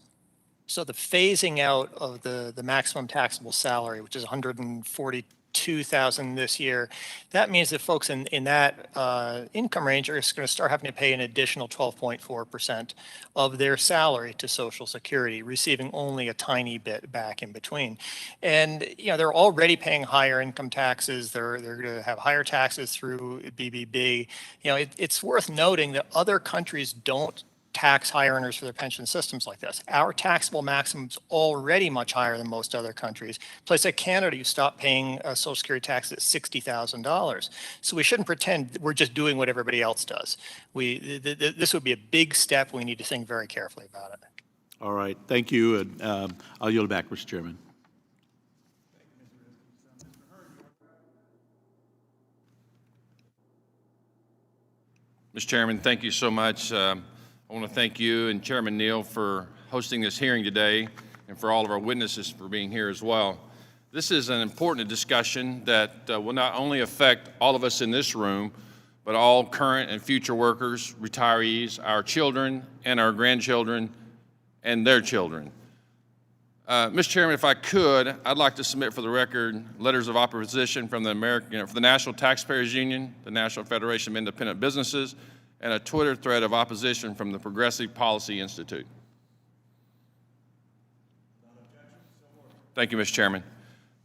So the phasing out of the maximum taxable salary, which is $142,000 this year, that means that folks in that income range are just going to start having to pay an additional 12.4% of their salary to Social Security, receiving only a tiny bit back in between. And you know, they're already paying higher income taxes. They're going to have higher taxes through BBB. You know, it's worth noting that other countries don't tax high earners for their pension systems like this. Our taxable maximum is already much higher than most other countries. Place like Canada, you stop paying Social Security tax at $60,000. So we shouldn't pretend we're just doing what everybody else does. This would be a big step. We need to think very carefully about it. All right, thank you, and I'll yield back, Mr. Chairman. Mr. Chairman, thank you so much. I want to thank you and Chairman Neal for hosting this hearing today and for all of our witnesses for being here as well. This is an important discussion that will not only affect all of us in this room, but all current and future workers, retirees, our children and our grandchildren and their children. Mr. Chairman, if I could, I'd like to submit for the record letters of opposition from the for the National Taxpayers Union, the National Federation of Independent Businesses, and a Twitter thread of opposition from the Progressive Policy Institute. Thank you, Mr. Chairman.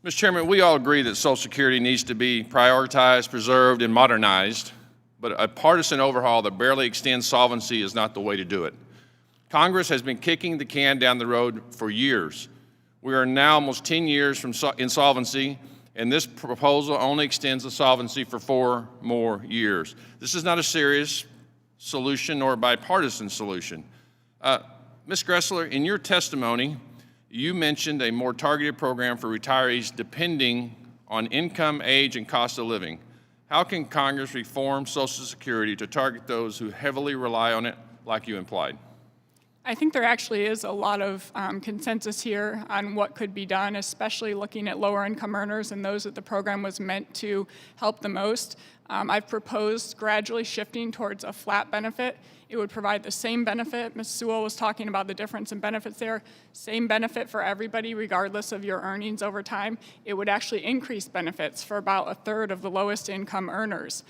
Mr. Chairman, we all agree that Social Security needs to be prioritized, preserved, and modernized, but a partisan overhaul that barely extends solvency is not the way to do it. Congress has been kicking the can down the road for years. We are now almost 10 years from insolvency, and this proposal only extends the solvency for 4 more years. This is not a serious solution nor a bipartisan solution. Ms. Gressler, in your testimony, you mentioned a more targeted program for retirees depending on income, age, and cost of living. How can Congress reform Social Security to target those who heavily rely on it, like you implied? I think there actually is a lot of consensus here on what could be done, especially looking at lower income earners and those that the program was meant to help the most. I've proposed gradually shifting towards a flat benefit. It would provide the same benefit. Ms. Sewell was talking about the difference in benefits there. Same benefit for everybody, regardless of your earnings over time. It would actually increase benefits for about a third of the lowest income earners.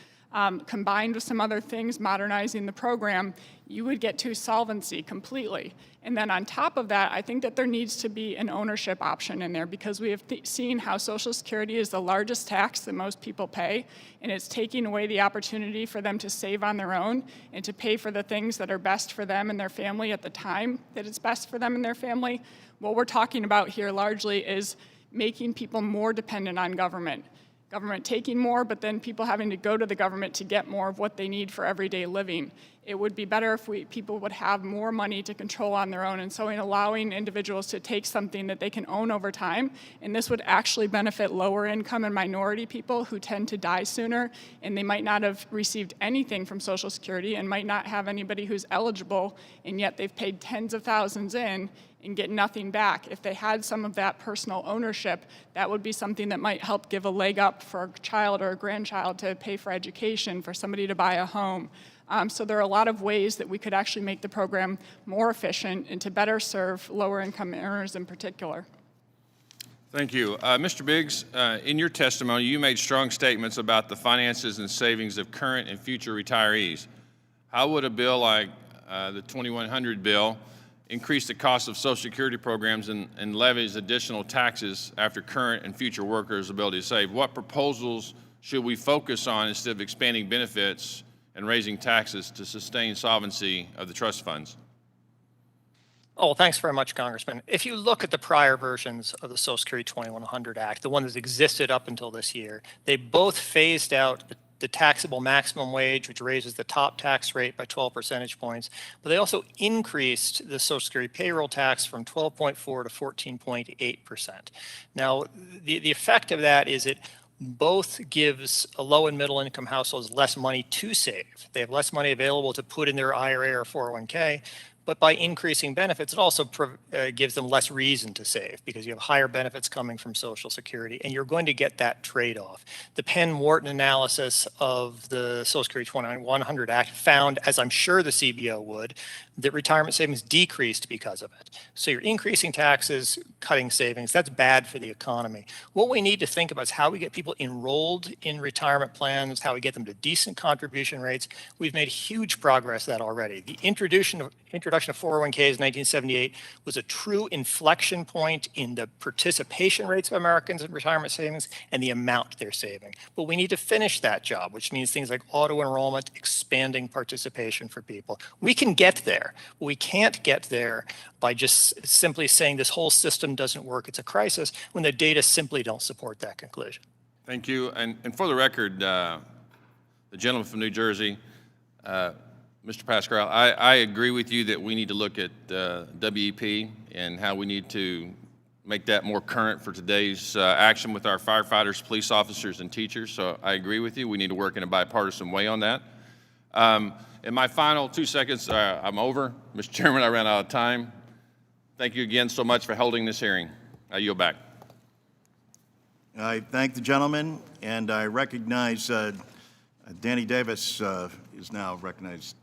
Combined with some other things, modernizing the program, you would get to solvency completely. And then on top of that, I think that there needs to be an ownership option in there because we have seen how Social Security is the largest tax that most people pay, and it's taking away the opportunity for them to save on their own and to pay for the things that are best for them and their family at the time that it's best for them and their family. What we're talking about here largely is making people more dependent on government. Government taking more, but then people having to go to the government to get more of what they need for everyday living. It would be better if people would have more money to control on their own, and so in allowing individuals to take something that they can own over time, and this would actually benefit lower income and minority people who tend to die sooner, and they might not have received anything from Social Security and might not have anybody who's eligible, and yet they've paid tens of thousands in and get nothing back. If they had some of that personal ownership, that would be something that might help give a leg up for a child or a grandchild to pay for education, for somebody to buy a home. So there are a lot of ways that we could actually make the program more efficient and to better serve lower income earners in particular. Thank you. Mr. Biggs, in your testimony, you made strong statements about the finances and savings of current and future retirees. How would a bill like the 2100 bill increase the cost of Social Security programs and levies additional taxes after current and future workers' ability to save? What proposals should we focus on instead of expanding benefits and raising taxes to sustain solvency of the trust funds? Oh, thanks very much, Congressman. If you look at the prior versions of the Social Security 2100 Act, the one that existed up until this year, they both phased out the taxable maximum wage, which raises the top tax rate by 12 percentage points, but they also increased the Social Security payroll tax from 12.4 to 14.8%. Now, the effect of that is it both gives a low and middle income households less money to save. They have less money available to put in their IRA or 401k, but by increasing benefits, it also gives them less reason to save because you have higher benefits coming from Social Security, and you're going to get that trade-off. The Penn-Wharton analysis of the Social Security 2100 Act found, as I'm sure the CBO would, that retirement savings decreased because of it. So you're increasing taxes, cutting savings. That's bad for the economy. What we need to think about is how we get people enrolled in retirement plans, how we get them to decent contribution rates. We've made huge progress that already. The introduction of 401ks in 1978 was a true inflection point in the participation rates of Americans in retirement savings and the amount they're saving. But we need to finish that job, which means things like auto enrollment, expanding participation for people. We can get there. But we can't get there by just simply saying this whole system doesn't work, it's a crisis, when the data simply don't support that conclusion. Thank you. And for the record, the gentleman from New Jersey, Mr. Pascal, I agree with you that we need to look at WEP and how we need to make that more current for today's action with our firefighters, police officers, and teachers. So I agree with you. We need to work in a bipartisan way on that. In my final 2 seconds, I'm over. Mr. Chairman, I ran out of time. Thank you again so much for holding this hearing. I yield back. I thank the gentleman, and I recognize Danny Davis is now recognized.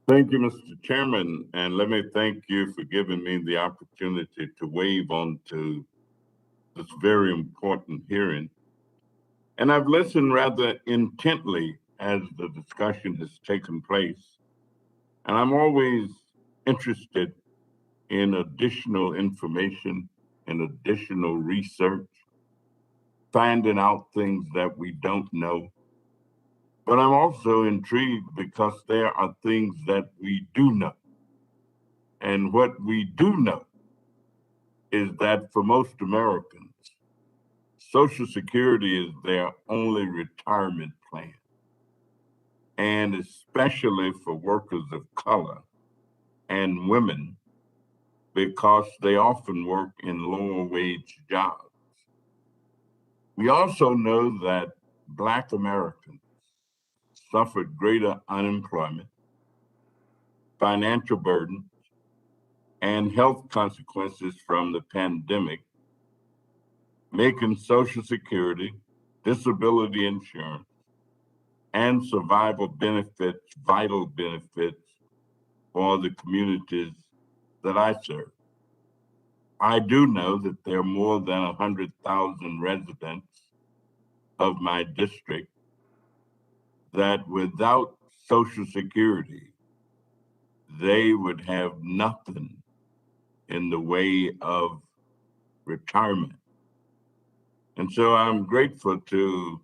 Thank you, Mr. Chairman, and let me thank you for giving me the opportunity to wave onto this very important hearing. And I've listened rather intently as the discussion has taken place. And I'm always interested in additional information and additional research, finding out things that we don't know. But I'm also intrigued because there are things that we do know. And what we do know is that for most Americans, Social Security is their only retirement plan. And especially for workers of color and women, because they often work in lower wage jobs. We also know that Black Americans suffered greater unemployment, financial burdens, and health consequences from the pandemic, making Social Security, disability insurance, and survival benefits vital benefits for the communities that I serve. I do know that there are more than 100,000 residents of my district that without Social Security, they would have nothing in the way of retirement. And so I'm grateful to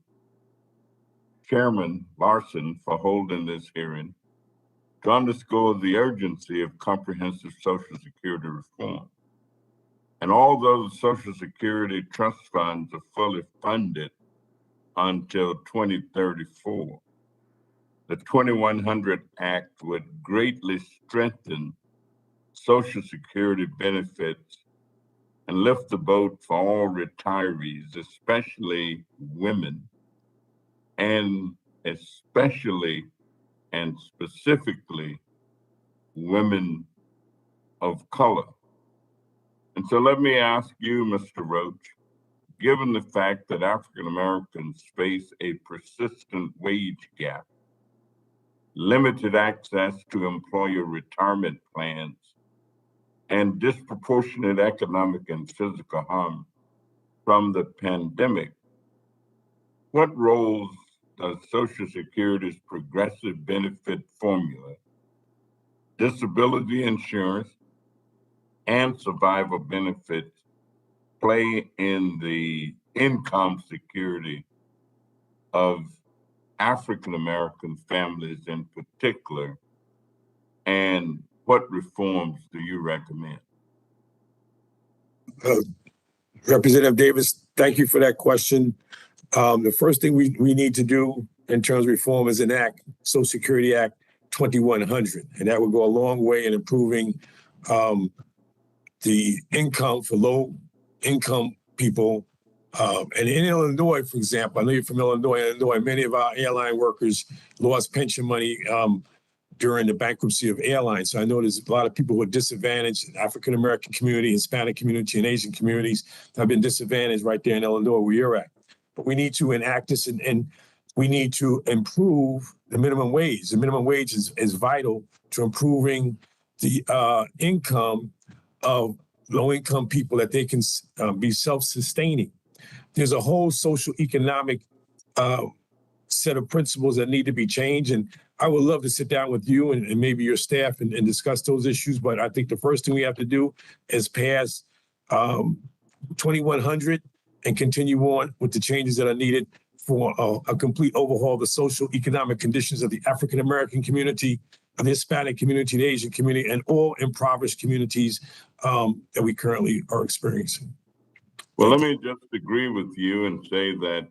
Chairman Larson for holding this hearing to underscore the urgency of comprehensive Social Security reform. And although the Social Security trust funds are fully funded until 2034, the 2100 Act would greatly strengthen Social Security benefits and lift the boat for all retirees, especially women, and especially and specifically women of color. And so let me ask you, Mr. Roach, given the fact that African Americans face a persistent wage gap, limited access to employer retirement plans, and disproportionate economic and physical harm from the pandemic, what roles does Social Security's progressive benefit formula, disability insurance, and survival benefits play in the income security of African-American families in particular? And what reforms do you recommend? Representative Davis, thank you for that question. The first thing we need to do in terms of reform is enact Social Security Act 2100, and that would go a long way in improving the income for low-income people. And in Illinois, for example, I know you're from Illinois, many of our airline workers lost pension money during the bankruptcy of airlines. So I know there's a lot of people who are disadvantaged, African-American community, Hispanic community, and Asian communities have been disadvantaged right there in Illinois where you're at. But we need to enact this and we need to improve the minimum wage. The minimum wage is vital to improving the income of low-income people that they can be self-sustaining. There's a whole social economic set of principles that need to be changed. And I would love to sit down with you and maybe your staff and discuss those issues. But I think the first thing we have to do is pass 2100 and continue on with the changes that are needed for a complete overhaul of the social economic conditions of the African-American community, of the Hispanic community, the Asian community, and all impoverished communities that we currently are experiencing. Well, let me just agree with you and say that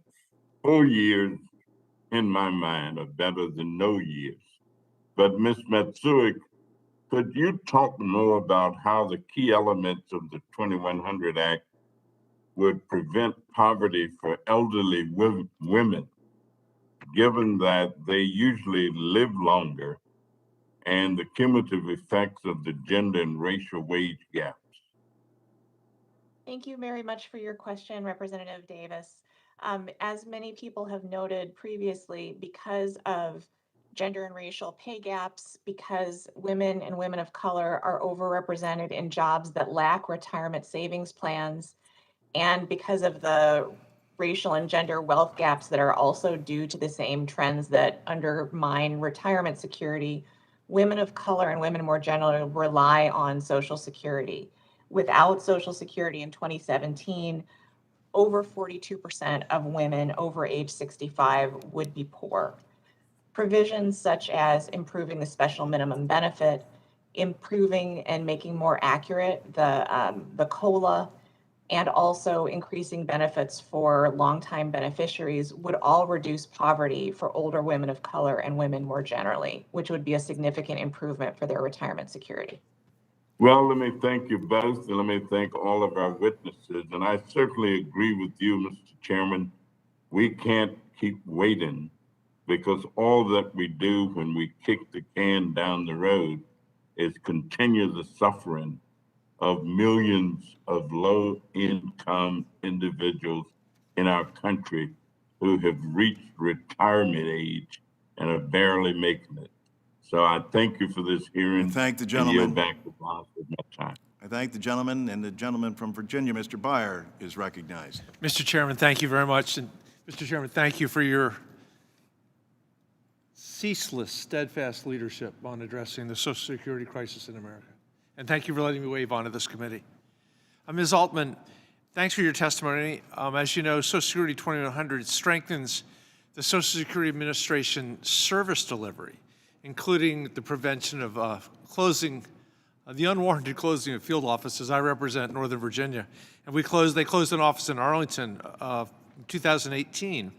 4 years in my mind are better than no years. But Ms. Matsuik, could you talk more about how the key elements of the 2100 Act would prevent poverty for elderly women, given that they usually live longer, and the cumulative effects of the gender and racial wage gaps? Thank you very much for your question, Representative Davis. As many people have noted previously, because of gender and racial pay gaps, because women and women of color are overrepresented in jobs that lack retirement savings plans, and because of the racial and gender wealth gaps that are also due to the same trends that undermine retirement security, women of color and women more generally rely on Social Security. Without Social Security in 2017, over 42% of women over age 65 would be poor. Provisions such as improving the special minimum benefit, improving and making more accurate the COLA, and also increasing benefits for longtime beneficiaries would all reduce poverty for older women of color and women more generally, which would be a significant improvement for their retirement security. Well, let me thank you both, and let me thank all of our witnesses. And I certainly agree with you, Mr. Chairman. We can't keep waiting, because all that we do when we kick the can down the road is continue the suffering of millions of low-income individuals in our country who have reached retirement age and are barely making it. So I thank you for this hearing. I thank the and gentleman. yield back the balance of my time. I thank the gentleman, and the gentleman from Virginia, Mr. Byer, is recognized. Mr. Chairman, thank you very much. And Mr. Chairman, thank you for your ceaseless, steadfast leadership on addressing the Social Security crisis in America. And thank you for letting me wave onto this committee. Ms. Altman, thanks for your testimony. As you know, Social Security 2100 strengthens the Social Security Administration service delivery, including the prevention of the unwarranted closing of field offices. I represent Northern Virginia, and they closed an office in Arlington in 2018.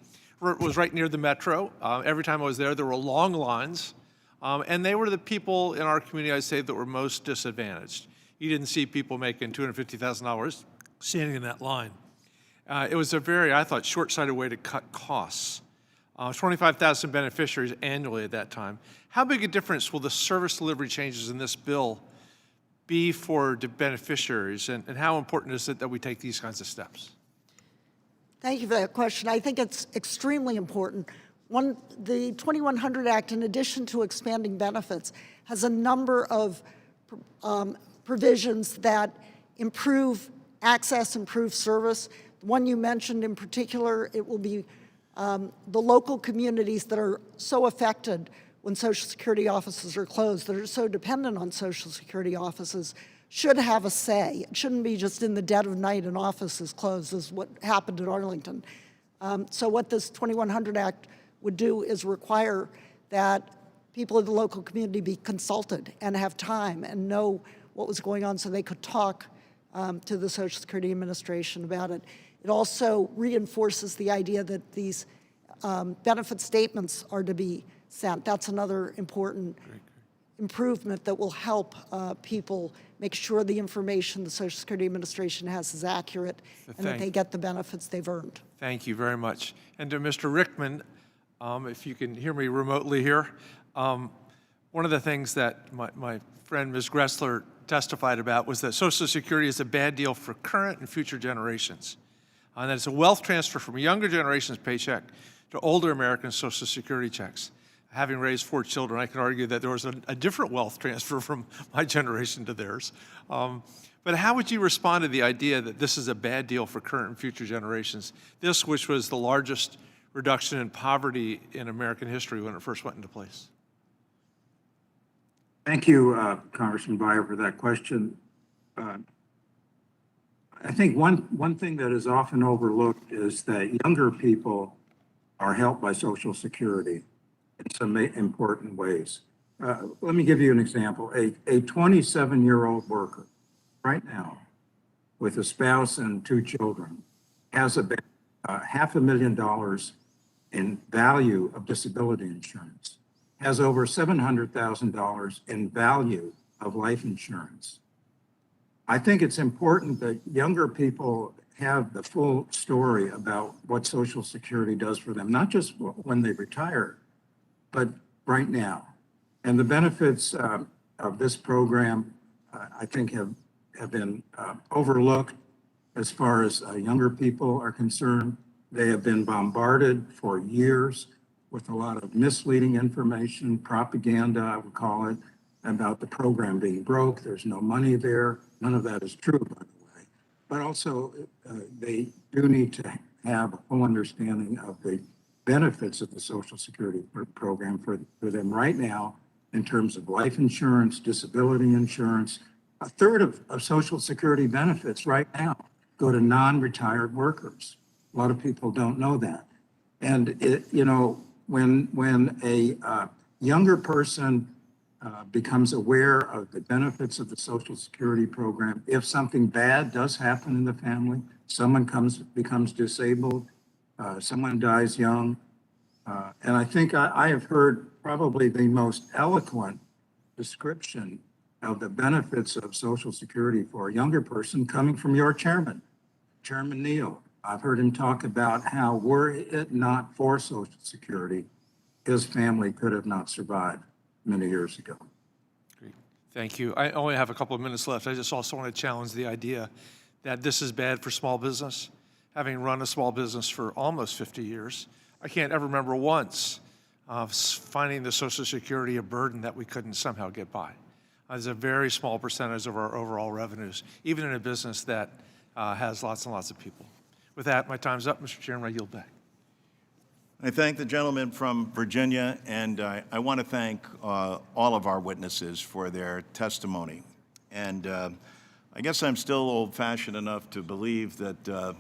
It was right near the metro. Every time I was there were long lines, and they were the people in our community, I'd say, that were most disadvantaged. You didn't see people making $250,000 standing in that line. It was a very, I thought, short-sighted way to cut costs. 25,000 beneficiaries annually at that time. How big a difference will the service delivery changes in this bill be for the beneficiaries, and how important is it that we take these kinds of steps? Thank you for that question. I think it's extremely important. The 2100 Act, in addition to expanding benefits, has a number of provisions that improve access, improve service. The one you mentioned in particular, it will be the local communities that are so affected when Social Security offices are closed, that are so dependent on Social Security offices, should have a say. It shouldn't be just in the dead of night an office is closed, as what happened at Arlington. So what this 2100 Act would do is require that people in the local community be consulted and have time and know what was going on so they could talk to the Social Security Administration about it. It also reinforces the idea that these benefit statements are to be sent. That's another important improvement that will help people make sure the information the Social Security Administration has is accurate and that they get the benefits they've earned. Thank you very much. And to Mr. Rickman, if you can hear me remotely here, one of the things that my friend Ms. Gressler testified about was that Social Security is a bad deal for current and future generations. And that it's a wealth transfer from a younger generation's paycheck to older Americans' Social Security checks. Having raised 4 children, I can argue that there was a different wealth transfer from my generation to theirs. But how would you respond to the idea that this is a bad deal for current and future generations? This, which was the largest reduction in poverty in American history when it first went into place. Thank you, Congressman Beyer, for that question. I think one thing that is often overlooked is that younger people are helped by Social Security in some important ways. Let me give you an example. A 27-year-old worker right now with a spouse and 2 children has about $500,000 in value of disability insurance, has over $700,000 in value of life insurance. I think it's important that younger people have the full story about what Social Security does for them, not just when they retire, but right now. And the benefits of this program, I think, have been overlooked as far as younger people are concerned. They have been bombarded for years with a lot of misleading information, propaganda, I would call it, about the program being broke. There's no money there. None of that is true, by the way. But also, they do need to have a full understanding of the benefits of the Social Security program for them right now in terms of life insurance, disability insurance. A third of Social Security benefits right now go to non-retired workers. A lot of people don't know that. And when a younger person becomes aware of the benefits of the Social Security program, if something bad does happen in the family, someone becomes disabled, someone dies young, and I think I have heard probably the most eloquent description of the benefits of Social Security for a younger person coming from your chairman, Chairman Neal. I've heard him talk about how, were it not for Social Security, his family could have not survived many years ago. Great. Thank you. I only have a couple of minutes left. I just also want to challenge the idea that this is bad for small business. Having run a small business for almost 50 years, I can't ever remember once finding the Social Security a burden that we couldn't somehow get by. It's a very small percentage of our overall revenues, even in a business that has lots and lots of people. With that, my time's up, Mr. Chairman. I yield back. I thank the gentleman from Virginia, and I want to thank all of our witnesses for their testimony. And I guess I'm still old-fashioned enough to believe that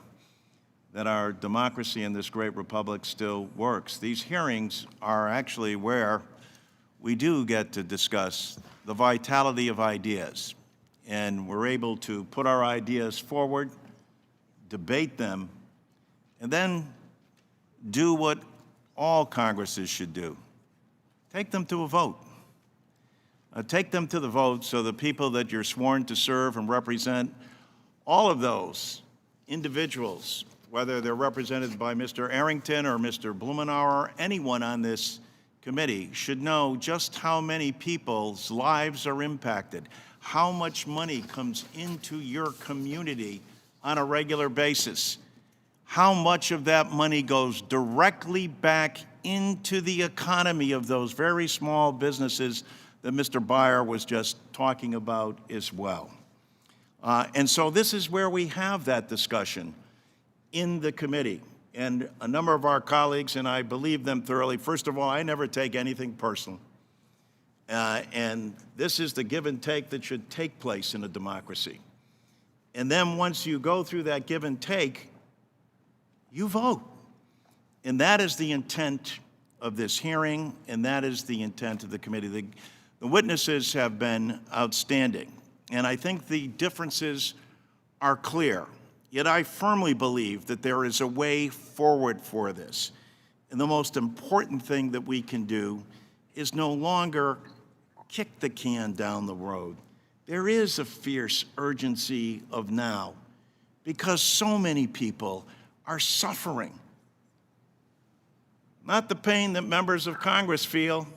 that our democracy in this great republic still works. These hearings are actually where we do get to discuss the vitality of ideas, and we're able to put our ideas forward, debate them, and then do what all Congresses should do. Take them to a vote. Take them to the vote so the people that you're sworn to serve and represent, all of those individuals, whether they're represented by Mr. Arrington or Mr. Blumenauer or anyone on this committee, should know just how many people's lives are impacted, how much money comes into your community on a regular basis, how much of that money goes directly back into the economy of those very small businesses that Mr. Beyer was just talking about as well. And so this is where we have that discussion in the committee. And a number of our colleagues, and I believe them thoroughly, first of all, I never take anything personal. And this is the give and take that should take place in a democracy. And then once you go through that give and take, you vote. And that is the intent of this hearing, and that is the intent of the committee. The witnesses have been outstanding, and I think the differences are clear. Yet I firmly believe that there is a way forward for this. And the most important thing that we can do is no longer kick the can down the road. There is a fierce urgency of now because so many people are suffering. Not the pain that members of Congress feel,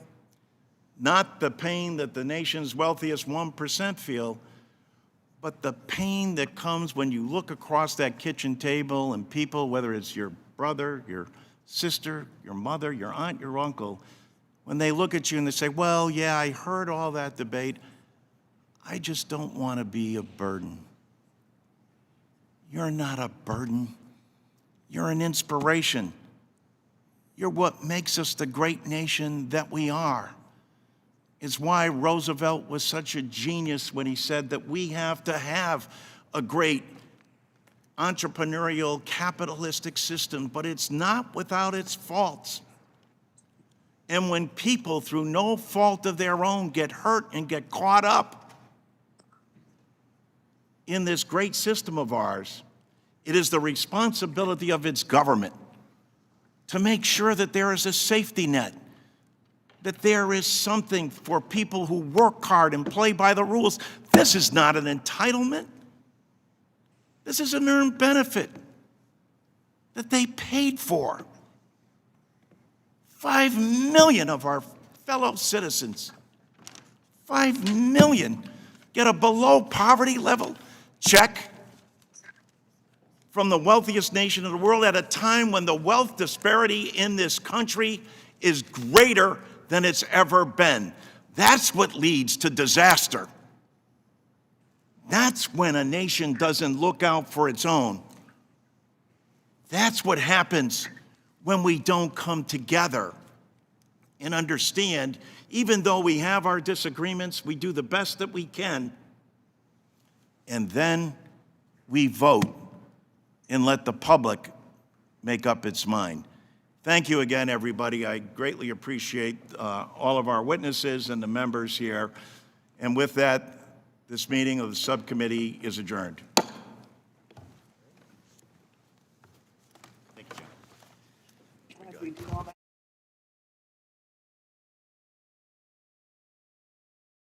not the pain that the nation's wealthiest 1% feel, but the pain that comes when you look across that kitchen table and people, whether it's your brother, your sister, your mother, your aunt, your uncle, when they look at you and they say, well, yeah, I heard all that debate. I just don't want to be a burden. You're not a burden. You're an inspiration. You're what makes us the great nation that we are. It's why Roosevelt was such a genius when he said that we have to have a great entrepreneurial capitalistic system, but it's not without its faults. And when people, through no fault of their own, get hurt and get caught up in this great system of ours, it is the responsibility of its government to make sure that there is a safety net, that there is something for people who work hard and play by the rules. This is not an entitlement. This is an earned benefit that they paid for. 5 million of our fellow citizens, 5 million, get a below poverty level check from the wealthiest nation in the world at a time when the wealth disparity in this country is greater than it's ever been. That's what leads to disaster. That's when a nation doesn't look out for its own. That's what happens when we don't come together and understand, even though we have our disagreements, we do the best that we can, and then we vote and let the public make up its mind. Thank you again, everybody. I greatly appreciate all of our witnesses and the members here. And with that, this meeting of the subcommittee is adjourned. Thank you, John.